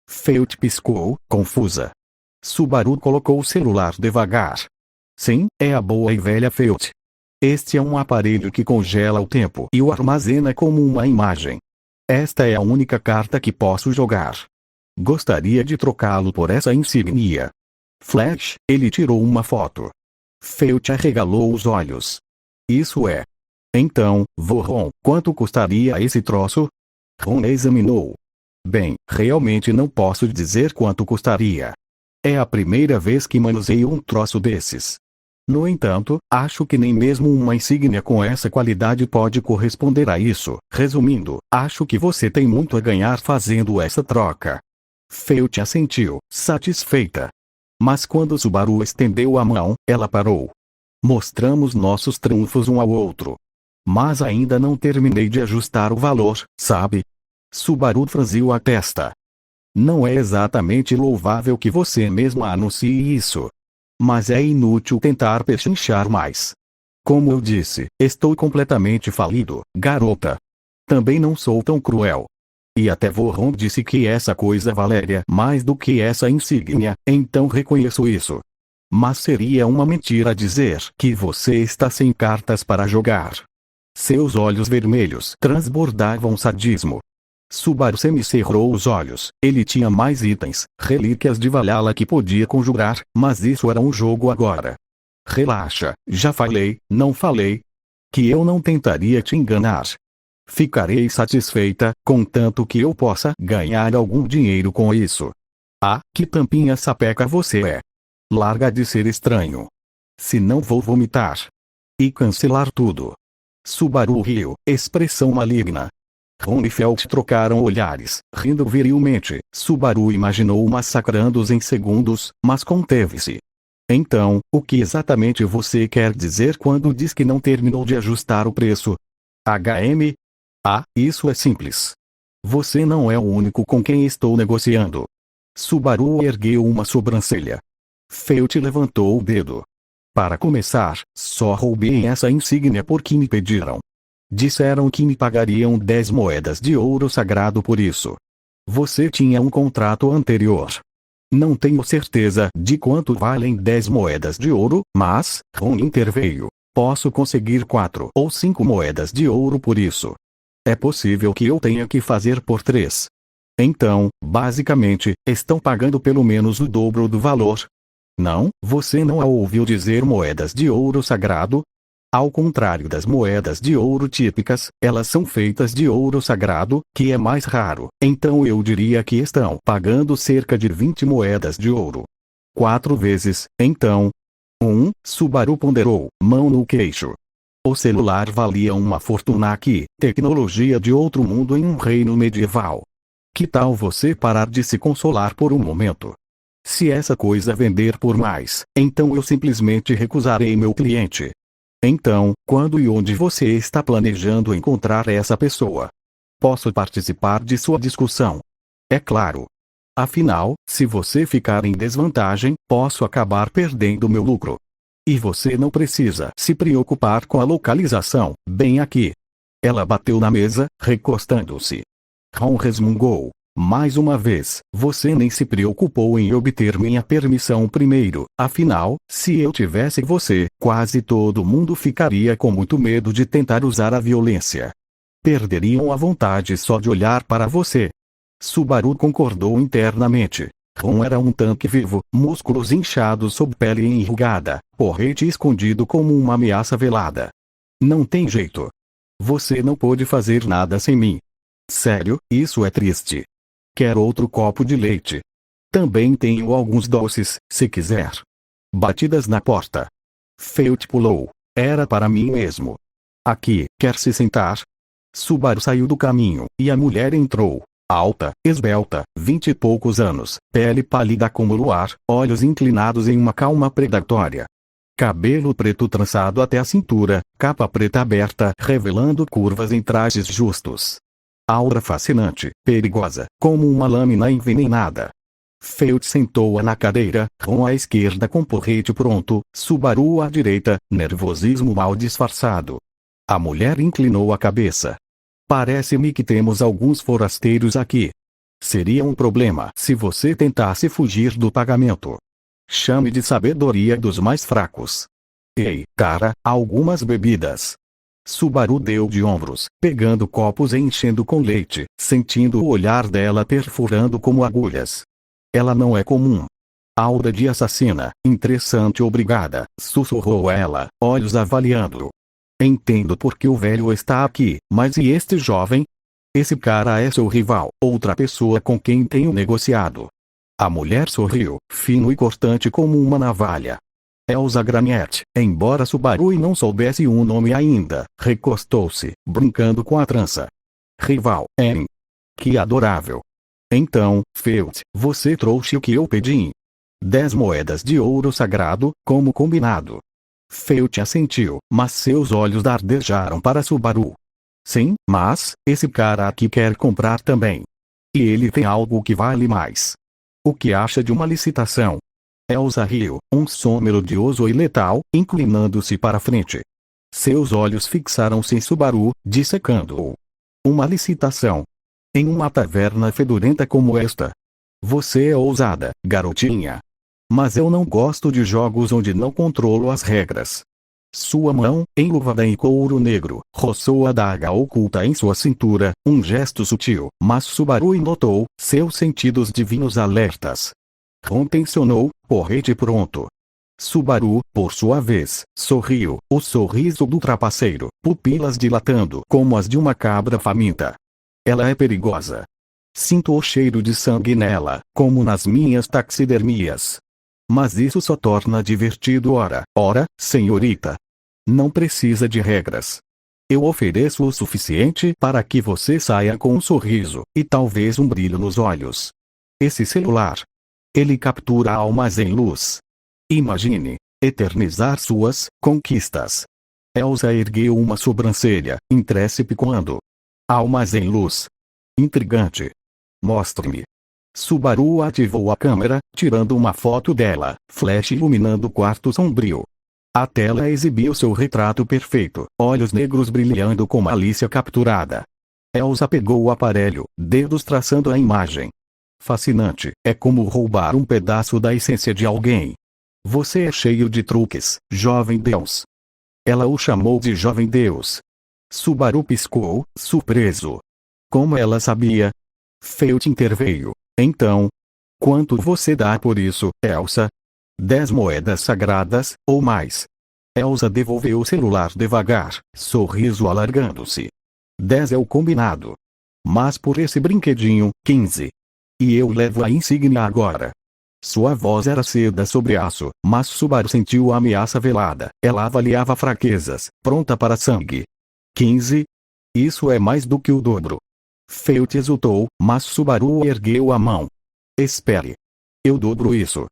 Felt piscou, confusa. Subaru colocou o celular devagar. Sim, é a boa e velha Felt. Este é um aparelho que congela o tempo e o armazena como uma imagem. Esta é a única carta que posso jogar. Gostaria de trocá-lo por essa insígnia. Flash, ele tirou uma foto. Felt arregalou os olhos. Isso é. Então, Ron, quanto custaria esse troço? Ron examinou. Bem, realmente não posso dizer quanto custaria. É a primeira vez que manuseio um troço desses. No entanto, acho que nem mesmo uma insígnia com essa qualidade pode corresponder a isso. Resumindo, acho que você tem muito a ganhar fazendo essa troca. Felt assentiu, satisfeita. Mas quando Subaru estendeu a mão, ela parou. Mostramos nossos trunfos um ao outro. Mas ainda não terminei de ajustar o valor, sabe? Subaru franziu a testa. Não é exatamente louvável que você mesma anuncie isso. Mas é inútil tentar pechinchar mais. Como eu disse, estou completamente falido, garota. Também não sou tão cruel. E até Ron disse que essa coisa valeria mais do que essa insígnia, então reconheço isso. Mas seria uma mentira dizer que você está sem cartas para jogar. Seus olhos vermelhos transbordavam sadismo. Subaru semicerrou os olhos. Ele tinha mais itens, relíquias de Valhalla que podia conjurar, mas isso era um jogo agora. Relaxa, já falei, não falei? Que eu não tentaria te enganar. Ficarei satisfeita, contanto que eu possa ganhar algum dinheiro com isso. Ah, que tampinha sapeca você é. Larga de ser estranho. Senão vou vomitar. E cancelar tudo. Subaru riu, expressão maligna. Ron e Felt trocaram olhares, rindo virilmente. Subaru imaginou massacrando-os em segundos, mas conteve-se. Então, o que exatamente você quer dizer quando diz que não terminou de ajustar o preço? HM? Ah, isso é simples. Você não é o único com quem estou negociando. Subaru ergueu uma sobrancelha. Felt levantou o dedo. Para começar, só roubei essa insígnia porque me pediram. Disseram que me pagariam 10 moedas de ouro sagrado por isso. Você tinha um contrato anterior. Não tenho certeza de quanto valem 10 moedas de ouro, mas, Ron interveio, posso conseguir 4 ou 5 moedas de ouro por isso. É possível que eu tenha que fazer por 3. Então, basicamente, estão pagando pelo menos o dobro do valor. Não, você não a ouviu dizer moedas de ouro sagrado? Ao contrário das moedas de ouro típicas, elas são feitas de ouro sagrado, que é mais raro. Então eu diria que estão pagando cerca de 20 moedas de ouro. 4 vezes, então. Subaru ponderou, mão no queixo. O celular valia uma fortuna aqui, tecnologia de outro mundo em um reino medieval. Que tal você parar de se consolar por um momento? Se essa coisa vender por mais, então eu simplesmente recusarei meu cliente. Então, quando e onde você está planejando encontrar essa pessoa? Posso participar de sua discussão? É claro. Afinal, se você ficar em desvantagem, posso acabar perdendo meu lucro. E você não precisa se preocupar com a localização, bem aqui. Ela bateu na mesa, recostando-se. Ron resmungou. Mais uma vez, você nem se preocupou em obter minha permissão primeiro. Afinal, se eu tivesse você, quase todo mundo ficaria com muito medo de tentar usar a violência. Perderiam a vontade só de olhar para você. Subaru concordou internamente. Ron era um tanque vivo, músculos inchados sob pele enrugada, porrete escondido como uma ameaça velada. Não tem jeito. Você não pôde fazer nada sem mim. Sério, isso é triste. Quer outro copo de leite? Também tenho alguns doces, se quiser. Batidas na porta. Felt pulou. Era para mim mesmo. Aqui, quer se sentar? Subaru saiu do caminho, e a mulher entrou. Alta, esbelta, 20 e poucos anos, pele pálida como o luar, olhos inclinados em uma calma predatória. Cabelo preto trançado até a cintura, capa preta aberta, revelando curvas em trajes justos. Aura fascinante, perigosa, como uma lâmina envenenada. Feld sentou-a na cadeira, Ron à esquerda com porrete pronto, Subaru à direita, nervosismo mal disfarçado. A mulher inclinou a cabeça. Parece-me que temos alguns forasteiros aqui. Seria um problema se você tentasse fugir do pagamento. Chame de sabedoria dos mais fracos. Ei, cara, algumas bebidas. Subaru deu de ombros, pegando copos e enchendo com leite, sentindo o olhar dela perfurando como agulhas. Ela não é comum. Aura de assassina, interessante obrigada, sussurrou ela, olhos avaliando-o. Entendo por que o velho está aqui, mas e este jovem? Esse cara é seu rival, outra pessoa com quem tenho negociado. A mulher sorriu, fino e cortante como uma navalha. Elsa Graniette, embora Subaru não soubesse um nome ainda, recostou-se, brincando com a trança. Rival, hein? Que adorável. Então, Feld, você trouxe o que eu pedi? 10 moedas de ouro sagrado, como combinado. Feld assentiu, mas seus olhos dardejaram para Subaru. Sim, mas, esse cara aqui quer comprar também. E ele tem algo que vale mais. O que acha de uma licitação? Elsa riu, um som melodioso e letal, inclinando-se para frente. Seus olhos fixaram-se em Subaru, dissecando-o. Uma licitação. Em uma taverna fedorenta como esta. Você é ousada, garotinha. Mas eu não gosto de jogos onde não controlo as regras. Sua mão, enluvada em couro negro, roçou a adaga oculta em sua cintura, um gesto sutil, mas Subaru notou, seus sentidos divinos alertas. Ron tensionou, porrete pronto. Subaru, por sua vez, sorriu, o sorriso do trapaceiro, pupilas dilatando como as de uma cabra faminta. Ela é perigosa. Sinto o cheiro de sangue nela, como nas minhas taxidermias. Mas isso só torna divertido ora, senhorita. Não precisa de regras. Eu ofereço o suficiente para que você saia com um sorriso, e talvez um brilho nos olhos. Esse celular. Ele captura almas em luz. Imagine, eternizar suas conquistas. Elsa ergueu uma sobrancelha, entrecepicando. Almas em luz. Intrigante. Mostre-me. Subaru ativou a câmera, tirando uma foto dela, flash iluminando o quarto sombrio. A tela exibiu seu retrato perfeito, olhos negros brilhando com malícia capturada. Elsa pegou o aparelho, dedos traçando a imagem. Fascinante, é como roubar um pedaço da essência de alguém. Você é cheio de truques, jovem Deus. Ela o chamou de jovem Deus. Subaru piscou, surpreso. Como ela sabia? Feld interveio. Então, quanto você dá por isso, Elsa? 10 moedas sagradas, ou mais. Elsa devolveu o celular devagar, sorriso alargando-se. 10 é o combinado. Mas por esse brinquedinho, 15. E eu levo a insígnia agora. Sua voz era seda sobre aço, mas Subaru sentiu a ameaça velada. Ela avaliava fraquezas, pronta para sangue. 15? Isso é mais do que o dobro. Feld exultou, mas Subaru ergueu a mão. Espere. Eu dobro isso.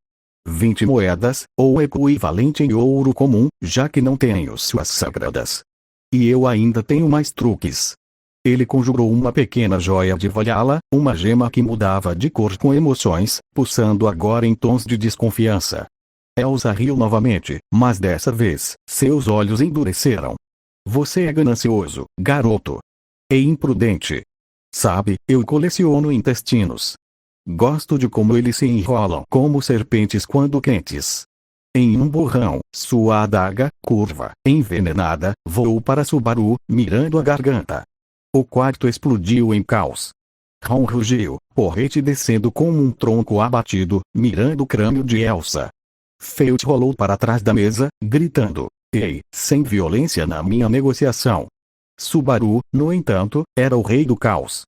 20 moedas, ou equivalente em ouro comum, já que não tenho suas sagradas. E eu ainda tenho mais truques. Ele conjurou uma pequena joia de Valhalla, uma gema que mudava de cor com emoções, pulsando agora em tons de desconfiança. Elsa riu novamente, mas dessa vez, seus olhos endureceram. Você é ganancioso, garoto. E imprudente. Sabe, eu coleciono intestinos. Gosto de como eles se enrolam como serpentes quando quentes. Em um borrão, sua adaga, curva, envenenada, voou para Subaru, mirando a garganta. O quarto explodiu em caos. Ron rugiu, porrete descendo como um tronco abatido, mirando o crânio de Elsa. Feld rolou para trás da mesa, gritando: Ei, sem violência na minha negociação. Subaru, no entanto, era o rei do caos.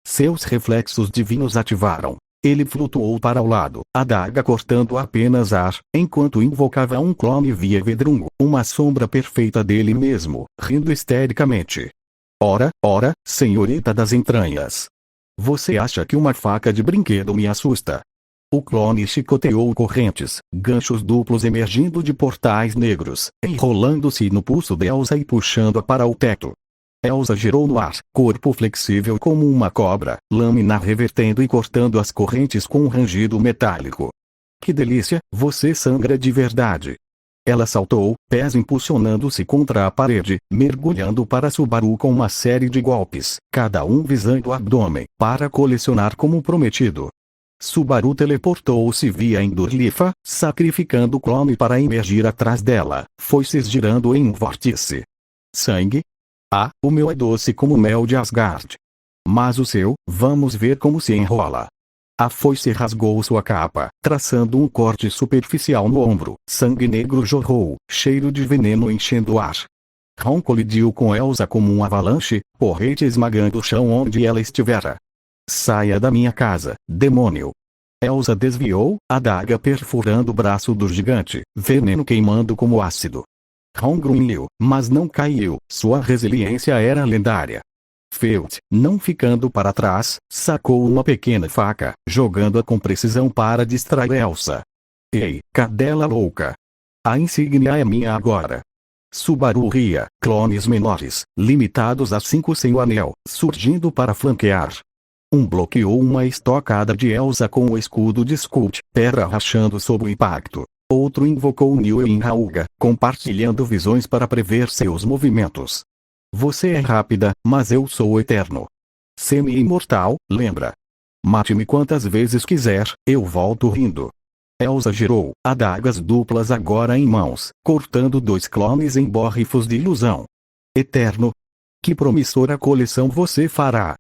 Seus reflexos divinos ativaram. Ele flutuou para o lado, a adaga cortando apenas ar, enquanto invocava um clone via Vedrungo, uma sombra perfeita dele mesmo, rindo histericamente. Ora, senhorita das entranhas. Você acha que uma faca de brinquedo me assusta? O clone chicoteou correntes, ganchos duplos emergindo de portais negros, enrolando-se no pulso de Elsa e puxando-a para o teto. Elsa girou no ar, corpo flexível como uma cobra, lâmina revertendo e cortando as correntes com um rangido metálico. Que delícia, você sangra de verdade. Ela saltou, pés impulsionando-se contra a parede, mergulhando para Subaru com uma série de golpes, cada um visando o abdômen, para colecionar como prometido. Subaru teleportou-se via Endurlifa, sacrificando o clone para emergir atrás dela, foi-se girando em um vórtice. Sangue? Ah, o meu é doce como mel de Asgard. Mas o seu, vamos ver como se enrola. A foice rasgou sua capa, traçando um corte superficial no ombro. Sangue negro jorrou, cheiro de veneno enchendo o ar. Ron colidiu com Elsa como um avalanche, porrete esmagando o chão onde ela estivera. Saia da minha casa, demônio! Elsa desviou, a adaga perfurando o braço do gigante, veneno queimando como ácido. Ron grunhiu, mas não caiu, sua resiliência era lendária. Felt, não ficando para trás, sacou uma pequena faca, jogando-a com precisão para distrair Elsa. Ei, cadela louca! A insígnia é minha agora. Subaru ria, clones menores, limitados a 5 sem o anel, surgindo para flanquear. Um bloqueou uma estocada de Elsa com o escudo de Skult, pedra rachando sob o impacto. Outro invocou Niue em Rauga, compartilhando visões para prever seus movimentos. Você é rápida, mas eu sou eterno. Semi-imortal, lembra? Mate-me quantas vezes quiser, eu volto rindo. Elsa girou, adagas duplas agora em mãos, cortando 2 clones em borrifos de ilusão. Eterno? Que promissora coleção você fará?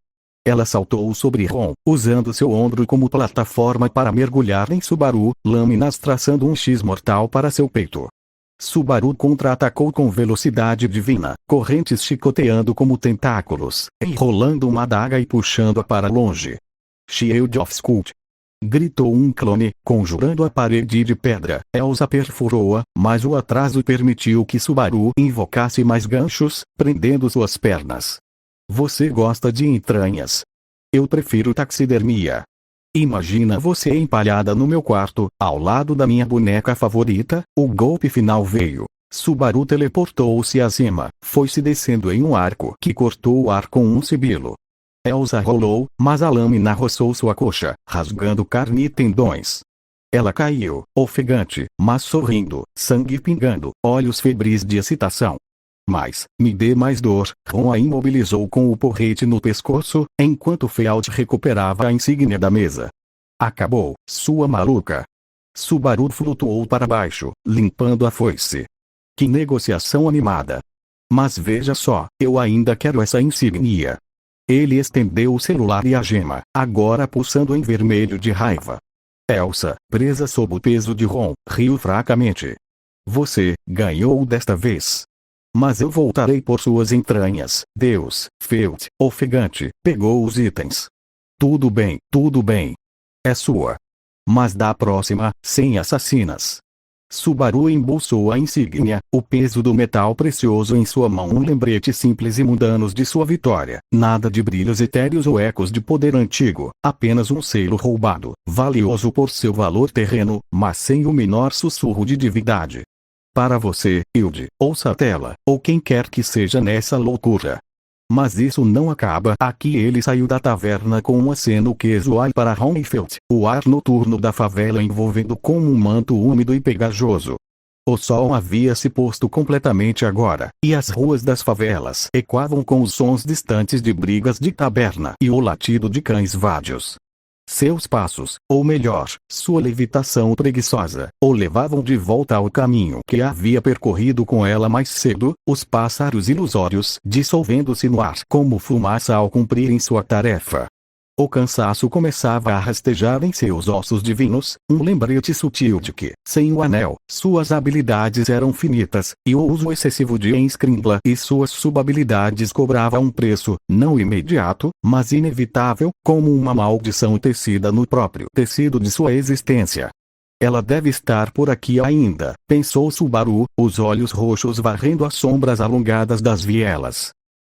Ela saltou sobre Ron, usando seu ombro como plataforma para mergulhar em Subaru, lâminas traçando um X mortal para seu peito. Subaru contra-atacou com velocidade divina, correntes chicoteando como tentáculos, enrolando uma adaga e puxando-a para longe. Shield of Skult! Gritou um clone, conjurando a parede de pedra. Elsa perfurou-a, mas o atraso permitiu que Subaru invocasse mais ganchos, prendendo suas pernas. Você gosta de entranhas. Eu prefiro taxidermia. Imagina você empalhada no meu quarto, ao lado da minha boneca favorita. O golpe final veio. Subaru teleportou-se acima, foi-se descendo em um arco que cortou o ar com um sibilo. Elsa rolou, mas a lâmina roçou sua coxa, rasgando carne e tendões. Ela caiu, ofegante, mas sorrindo, sangue pingando, olhos febris de excitação. Mas, me dê mais dor. Ron a imobilizou com o porrete no pescoço, enquanto Felt recuperava a insígnia da mesa. Acabou, sua maluca. Subaru flutuou para baixo, limpando a foice. Que negociação animada. Mas veja só, eu ainda quero essa insígnia. Ele estendeu o celular e a gema, agora pulsando em vermelho de raiva. Elsa, presa sob o peso de Ron, riu fracamente. Você ganhou desta vez. Mas eu voltarei por suas entranhas. Deus, Felt, ofegante, pegou os itens. Tudo bem, tudo bem. É sua. Mas da próxima, sem assassinas. Subaru embolsou a insígnia, o peso do metal precioso em sua mão, um lembrete simples e mundanos de sua vitória. Nada de brilhos etéreos ou ecos de poder antigo, apenas um selo roubado, valioso por seu valor terreno, mas sem o menor sussurro de divindade. Para você, Hilde, ou Satella, ou quem quer que seja nessa loucura. Mas isso não acaba aqui. Ele saiu da taverna com um aceno casual para Hohenfeld, o ar noturno da favela envolvendo como um manto úmido e pegajoso. O sol havia se posto completamente agora, e as ruas das favelas ecoavam com os sons distantes de brigas de taberna e o latido de cães vadios. Seus passos, ou melhor, sua levitação preguiçosa, o levavam de volta ao caminho que havia percorrido com ela mais cedo, os pássaros ilusórios dissolvendo-se no ar como fumaça ao cumprirem sua tarefa. O cansaço começava a rastejar em seus ossos divinos, um lembrete sutil de que, sem o anel, suas habilidades eram finitas, e o uso excessivo de Enscrimbla e suas subhabilidades cobrava um preço, não imediato, mas inevitável, como uma maldição tecida no próprio tecido de sua existência. Ela deve estar por aqui ainda, pensou Subaru, os olhos roxos varrendo as sombras alongadas das vielas.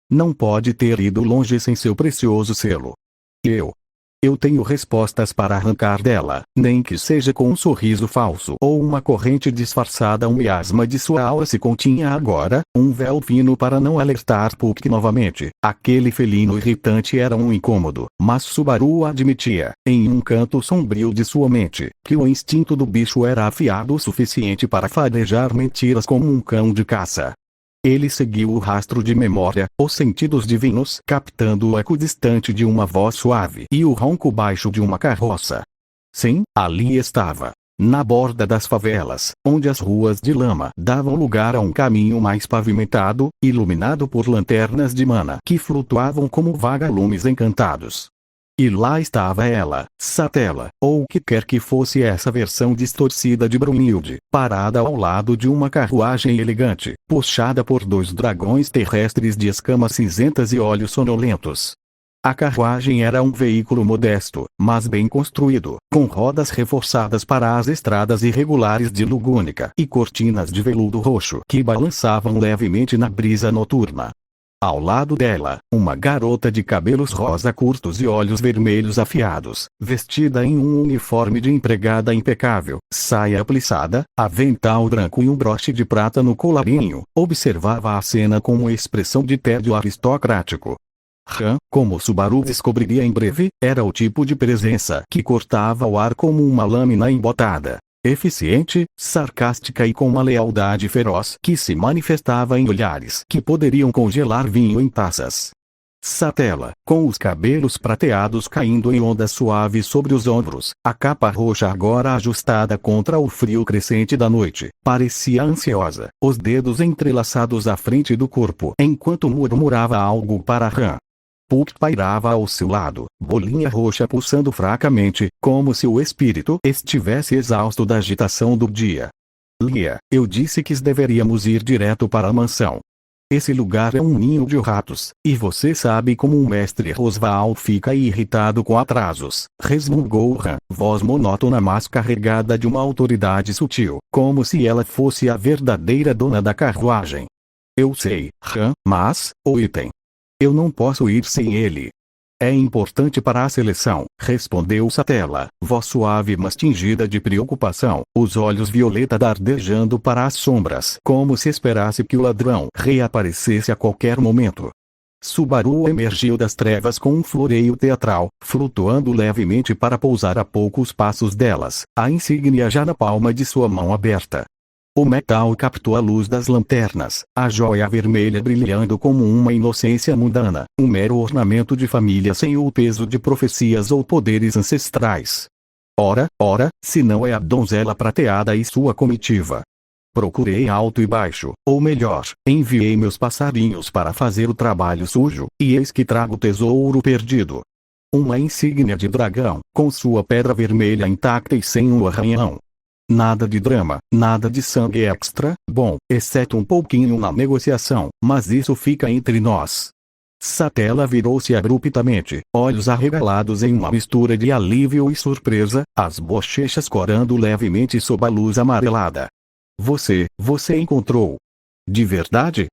Não pode ter ido longe sem seu precioso selo. Eu Eu tenho respostas para arrancar dela, nem que seja com um sorriso falso ou uma corrente disfarçada. Um miasma de sua aura se continha agora, um véu fino para não alertar Puck novamente. Aquele felino irritante era um incômodo, mas Subaru admitia, em um canto sombrio de sua mente, que o instinto do bicho era afiado o suficiente para farejar mentiras como um cão de caça. Ele seguiu o rastro de memória, os sentidos divinos captando o eco distante de uma voz suave e o ronco baixo de uma carroça. Sim, ali estava. Na borda das favelas, onde as ruas de lama davam lugar a um caminho mais pavimentado, iluminado por lanternas de mana que flutuavam como vagalumes encantados. E lá estava ela, Satella, ou o que quer que fosse essa versão distorcida de Brunhilde, parada ao lado de uma carruagem elegante, puxada por 2 dragões terrestres de escamas cinzentas e olhos sonolentos. A carruagem era um veículo modesto, mas bem construído, com rodas reforçadas para as estradas irregulares de Lugúnica e cortinas de veludo roxo que balançavam levemente na brisa noturna. Ao lado dela, uma garota de cabelos rosa curtos e olhos vermelhos afiados, vestida em um uniforme de empregada impecável, saia plissada, avental branco e um broche de prata no colarinho, observava a cena com uma expressão de tédio aristocrático. Han, como Subaru descobriria em breve, era o tipo de presença que cortava o ar como uma lâmina embotada. Eficiente, sarcástica e com uma lealdade feroz que se manifestava em olhares que poderiam congelar vinho em taças. Satella, com os cabelos prateados caindo em ondas suaves sobre os ombros, a capa roxa agora ajustada contra o frio crescente da noite, parecia ansiosa, os dedos entrelaçados à frente do corpo enquanto murmurava algo para Han. Puck pairava ao seu lado, bolinha roxa pulsando fracamente, como se o espírito estivesse exausto da agitação do dia. Lia, eu disse que deveríamos ir direto para a mansão. Esse lugar é um ninho de ratos, e você sabe como o mestre Rosval fica irritado com atrasos, resmungou Han, voz monótona mas carregada de uma autoridade sutil, como se ela fosse a verdadeira dona da carruagem. Eu sei, Han, mas, o item. Eu não posso ir sem ele. É importante para a seleção, respondeu Satella, voz suave mas tingida de preocupação, os olhos violeta dardejando para as sombras, como se esperasse que o ladrão reaparecesse a qualquer momento. Subaru emergiu das trevas com um floreio teatral, flutuando levemente para pousar a poucos passos delas, a insígnia já na palma de sua mão aberta. O metal captou a luz das lanternas, a joia vermelha brilhando como uma inocência mundana, um mero ornamento de família sem o peso de profecias ou poderes ancestrais. Ora, se não é a donzela prateada e sua comitiva. Procurei alto e baixo, ou melhor, enviei meus passarinhos para fazer o trabalho sujo, e eis que trago o tesouro perdido. Uma insígnia de dragão, com sua pedra vermelha intacta e sem um arranhão. Nada de drama, nada de sangue extra, bom, exceto um pouquinho na negociação, mas isso fica entre nós. Satella virou-se abruptamente, olhos arregalados em uma mistura de alívio e surpresa, as bochechas corando levemente sob a luz amarelada. Você encontrou. De verdade?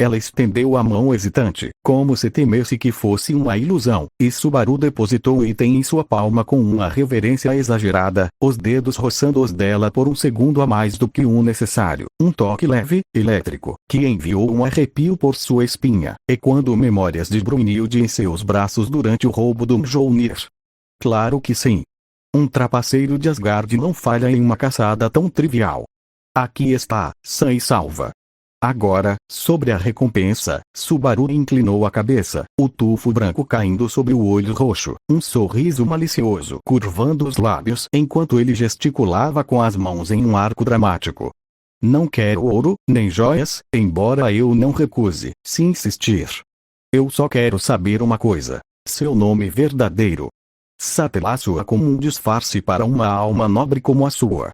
Ela estendeu a mão hesitante, como se temesse que fosse uma ilusão, e Subaru depositou o item em sua palma com uma reverência exagerada, os dedos roçando os dela por um segundo a mais do que o necessário, um toque leve, elétrico, que enviou um arrepio por sua espinha, ecoando memórias de Brunhilde em seus braços durante o roubo do Mjolnir. Claro que sim. Um trapaceiro de Asgard não falha em uma caçada tão trivial. Aqui está, sã e salva. Agora, sobre a recompensa, Subaru inclinou a cabeça, o tufo branco caindo sobre o olho roxo, um sorriso malicioso curvando os lábios enquanto ele gesticulava com as mãos em um arco dramático. Não quero ouro, nem joias, embora eu não recuse, se insistir. Eu só quero saber uma coisa: seu nome verdadeiro. Satella soa como um disfarce para uma alma nobre como a sua.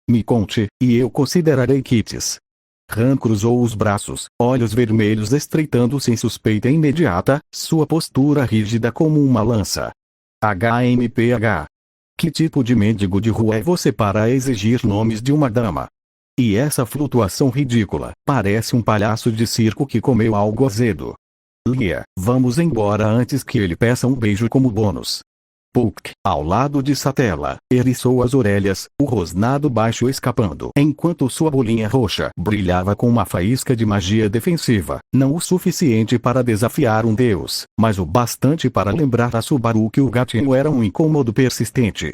Me conte, e eu considerarei quites. Han cruzou os braços, olhos vermelhos estreitando-se em suspeita imediata, sua postura rígida como uma lança. HMPH. Que tipo de mendigo de rua é você para exigir nomes de uma dama? E essa flutuação ridícula, parece um palhaço de circo que comeu algo azedo. Lia, vamos embora antes que ele peça um beijo como bônus. Puck, ao lado de Satella, eriçou as orelhas, o rosnado baixo escapando, enquanto sua bolinha roxa brilhava com uma faísca de magia defensiva, não o suficiente para desafiar um deus, mas o bastante para lembrar a Subaru que o gatinho era um incômodo persistente.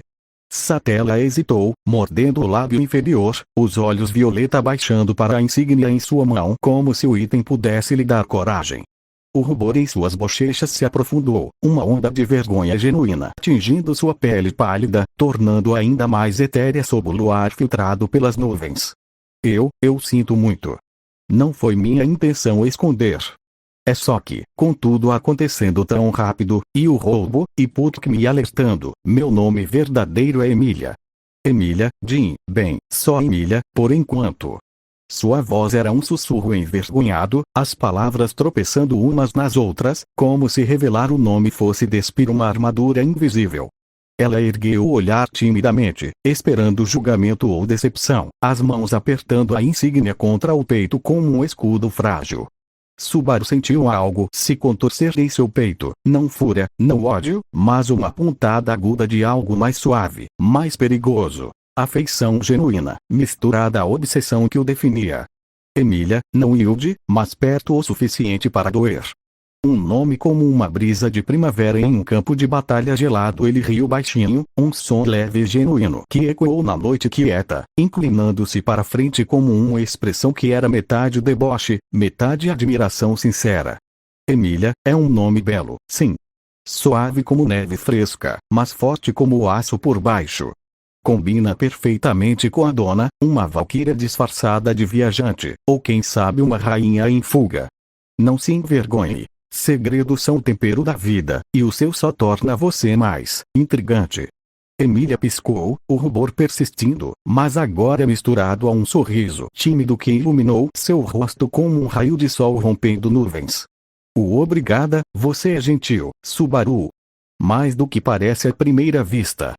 Satella hesitou, mordendo o lábio inferior, os olhos violeta baixando para a insígnia em sua mão como se o item pudesse lhe dar coragem. O rubor em suas bochechas se aprofundou, uma onda de vergonha genuína tingindo sua pele pálida, tornando-a ainda mais etérea sob o luar filtrado pelas nuvens. Eu sinto muito. Não foi minha intenção esconder. É só que, com tudo acontecendo tão rápido, e o roubo, e Puck me alertando, meu nome verdadeiro é Emília. Emília, Jim, bem, só Emília, por enquanto. Sua voz era um sussurro envergonhado, as palavras tropeçando umas nas outras, como se revelar o nome fosse despir uma armadura invisível. Ela ergueu o olhar timidamente, esperando julgamento ou decepção, as mãos apertando a insígnia contra o peito como um escudo frágil. Subaru sentiu algo se contorcer em seu peito, não fúria, não ódio, mas uma pontada aguda de algo mais suave, mais perigoso. Afeição genuína, misturada à obsessão que o definia. Emília, não humilde, mas perto o suficiente para doer. Um nome como uma brisa de primavera em um campo de batalha gelado. Ele riu baixinho, um som leve e genuíno que ecoou na noite quieta, inclinando-se para frente como uma expressão que era metade deboche, metade admiração sincera. Emília, é um nome belo, sim. Suave como neve fresca, mas forte como o aço por baixo. Combina perfeitamente com a dona, uma valquíria disfarçada de viajante, ou quem sabe uma rainha em fuga. Não se envergonhe. Segredos são o tempero da vida, e o seu só torna você mais intrigante. Emília piscou, o rubor persistindo, mas agora misturado a um sorriso tímido que iluminou seu rosto como um raio de sol rompendo nuvens. Obrigada, você é gentil, Subaru. Mais do que parece à primeira vista.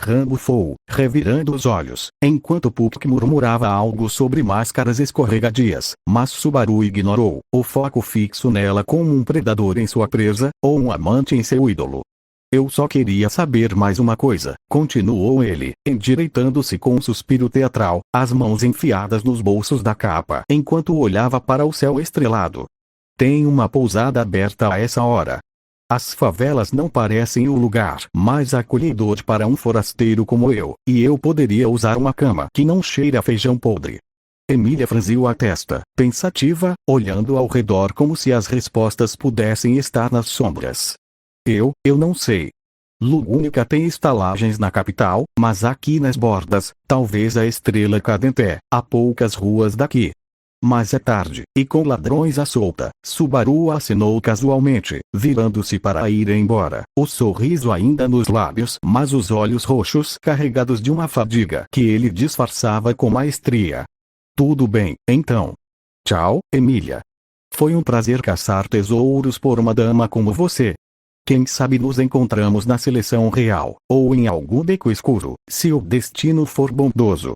Rambufou, revirando os olhos, enquanto Puck murmurava algo sobre máscaras escorregadias, mas Subaru ignorou, o foco fixo nela como um predador em sua presa, ou um amante em seu ídolo. Eu só queria saber mais uma coisa, continuou ele, endireitando-se com um suspiro teatral, as mãos enfiadas nos bolsos da capa, enquanto olhava para o céu estrelado. Tem uma pousada aberta a essa hora. As favelas não parecem o lugar mais acolhedor para um forasteiro como eu, e eu poderia usar uma cama que não cheira a feijão podre. Emília franziu a testa, pensativa, olhando ao redor como se as respostas pudessem estar nas sombras. Eu não sei. Lugúnica tem estalagens na capital, mas aqui nas bordas, talvez a Estrela Cadente, a poucas ruas daqui. Mas é tarde, e com ladrões à solta, Subaru acenou casualmente, virando-se para ir embora, o sorriso ainda nos lábios, mas os olhos roxos carregados de uma fadiga que ele disfarçava com maestria. Tudo bem, então. Tchau, Emília. Foi um prazer caçar tesouros por uma dama como você. Quem sabe nos encontramos na seleção real, ou em algum beco escuro, se o destino for bondoso.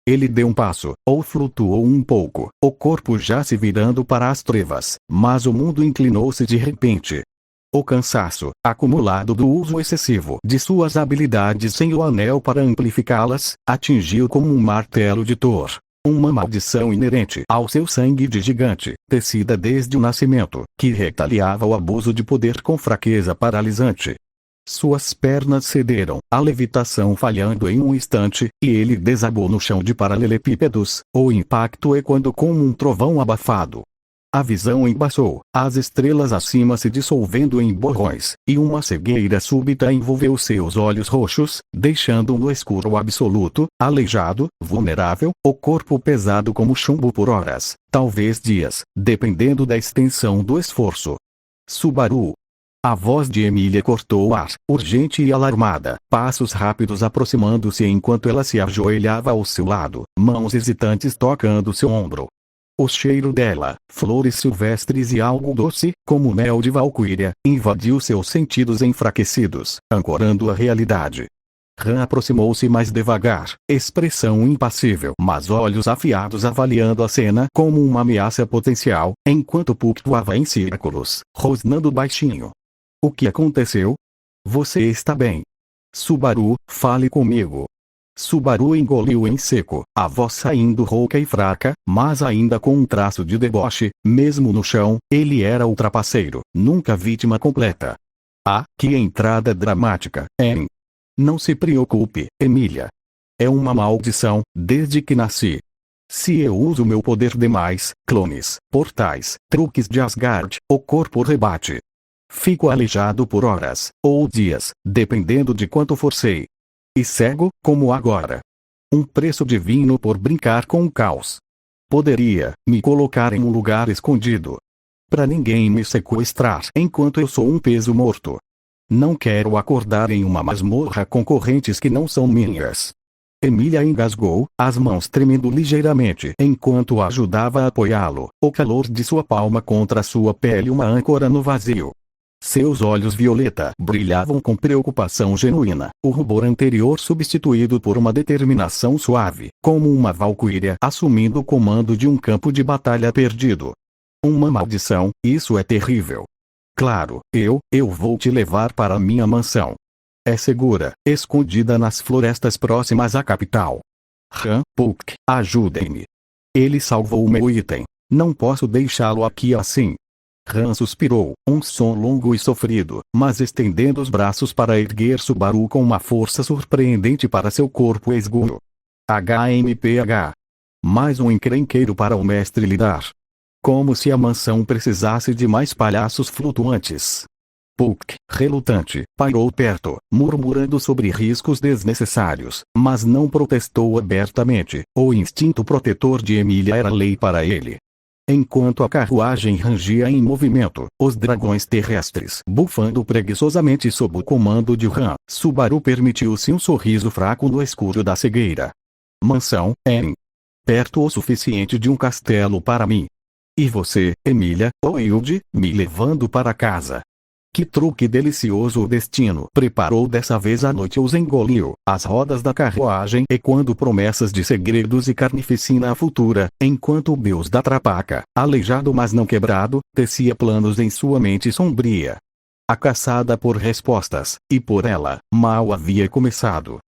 Ele deu um passo, ou flutuou um pouco, o corpo já se virando para as trevas, mas o mundo inclinou-se de repente. O cansaço, acumulado do uso excessivo de suas habilidades sem o anel para amplificá-las, atingiu como um martelo de Thor. Uma maldição inerente ao seu sangue de gigante, tecida desde o nascimento, que retaliava o abuso de poder com fraqueza paralisante. Suas pernas cederam, a levitação falhando em um instante, e ele desabou no chão de paralelepípedos, o impacto ecoando como um trovão abafado. A visão embaçou, as estrelas acima se dissolvendo em borrões, e uma cegueira súbita envolveu seus olhos roxos, deixando-o no escuro absoluto, aleijado, vulnerável, o corpo pesado como chumbo por horas, talvez dias, dependendo da extensão do esforço. Subaru. A voz de Emília cortou o ar, urgente e alarmada, passos rápidos aproximando-se enquanto ela se ajoelhava ao seu lado, mãos hesitantes tocando seu ombro. O cheiro dela, flores silvestres e algo doce, como mel de valquíria, invadiu seus sentidos enfraquecidos, ancorando a realidade. Han aproximou-se mais devagar, expressão impassível, mas olhos afiados avaliando a cena como uma ameaça potencial, enquanto Puck voava em círculos, rosnando baixinho. O que aconteceu? Você está bem? Subaru, fale comigo. Subaru engoliu em seco, a voz saindo rouca e fraca, mas ainda com um traço de deboche. Mesmo no chão, ele era o trapaceiro, nunca vítima completa. Ah, que entrada dramática, hein? Não se preocupe, Emília. É uma maldição, desde que nasci. Se eu uso meu poder demais, clones, portais, truques de Asgard, o corpo rebate. Fico aleijado por horas, ou dias, dependendo de quanto forcei. E cego, como agora. Um preço divino por brincar com o caos. Poderia me colocar em um lugar escondido. Pra ninguém me sequestrar enquanto eu sou um peso morto. Não quero acordar em uma masmorra com correntes que não são minhas. Emília engasgou, as mãos tremendo ligeiramente enquanto ajudava a apoiá-lo, o calor de sua palma contra sua pele uma âncora no vazio. Seus olhos violeta brilhavam com preocupação genuína, o rubor anterior substituído por uma determinação suave, como uma valquíria assumindo o comando de um campo de batalha perdido. Uma maldição, isso é terrível. Claro, eu vou te levar para minha mansão. É segura, escondida nas florestas próximas à capital. Han, Puck, ajudem-me. Ele salvou meu item. Não posso deixá-lo aqui assim. Han suspirou, um som longo e sofrido, mas estendendo os braços para erguer Subaru com uma força surpreendente para seu corpo esguro. HMPH. Mais um encrenqueiro para o mestre lidar. Como se a mansão precisasse de mais palhaços flutuantes. Puck, relutante, pairou perto, murmurando sobre riscos desnecessários, mas não protestou abertamente. O instinto protetor de Emília era lei para ele. Enquanto a carruagem rangia em movimento, os dragões terrestres bufando preguiçosamente sob o comando de Han, Subaru permitiu-se um sorriso fraco no escuro da cegueira. Mansão, em. Perto o suficiente de um castelo para mim. E você, Emília, ou Hilde, me levando para casa. Que truque delicioso o destino preparou dessa vez a noite os engoliu, as rodas da carruagem ecoando promessas de segredos e carnificina futura, enquanto o deus da trapaca, aleijado mas não quebrado, tecia planos em sua mente sombria. A caçada por respostas, e por ela, mal havia começado.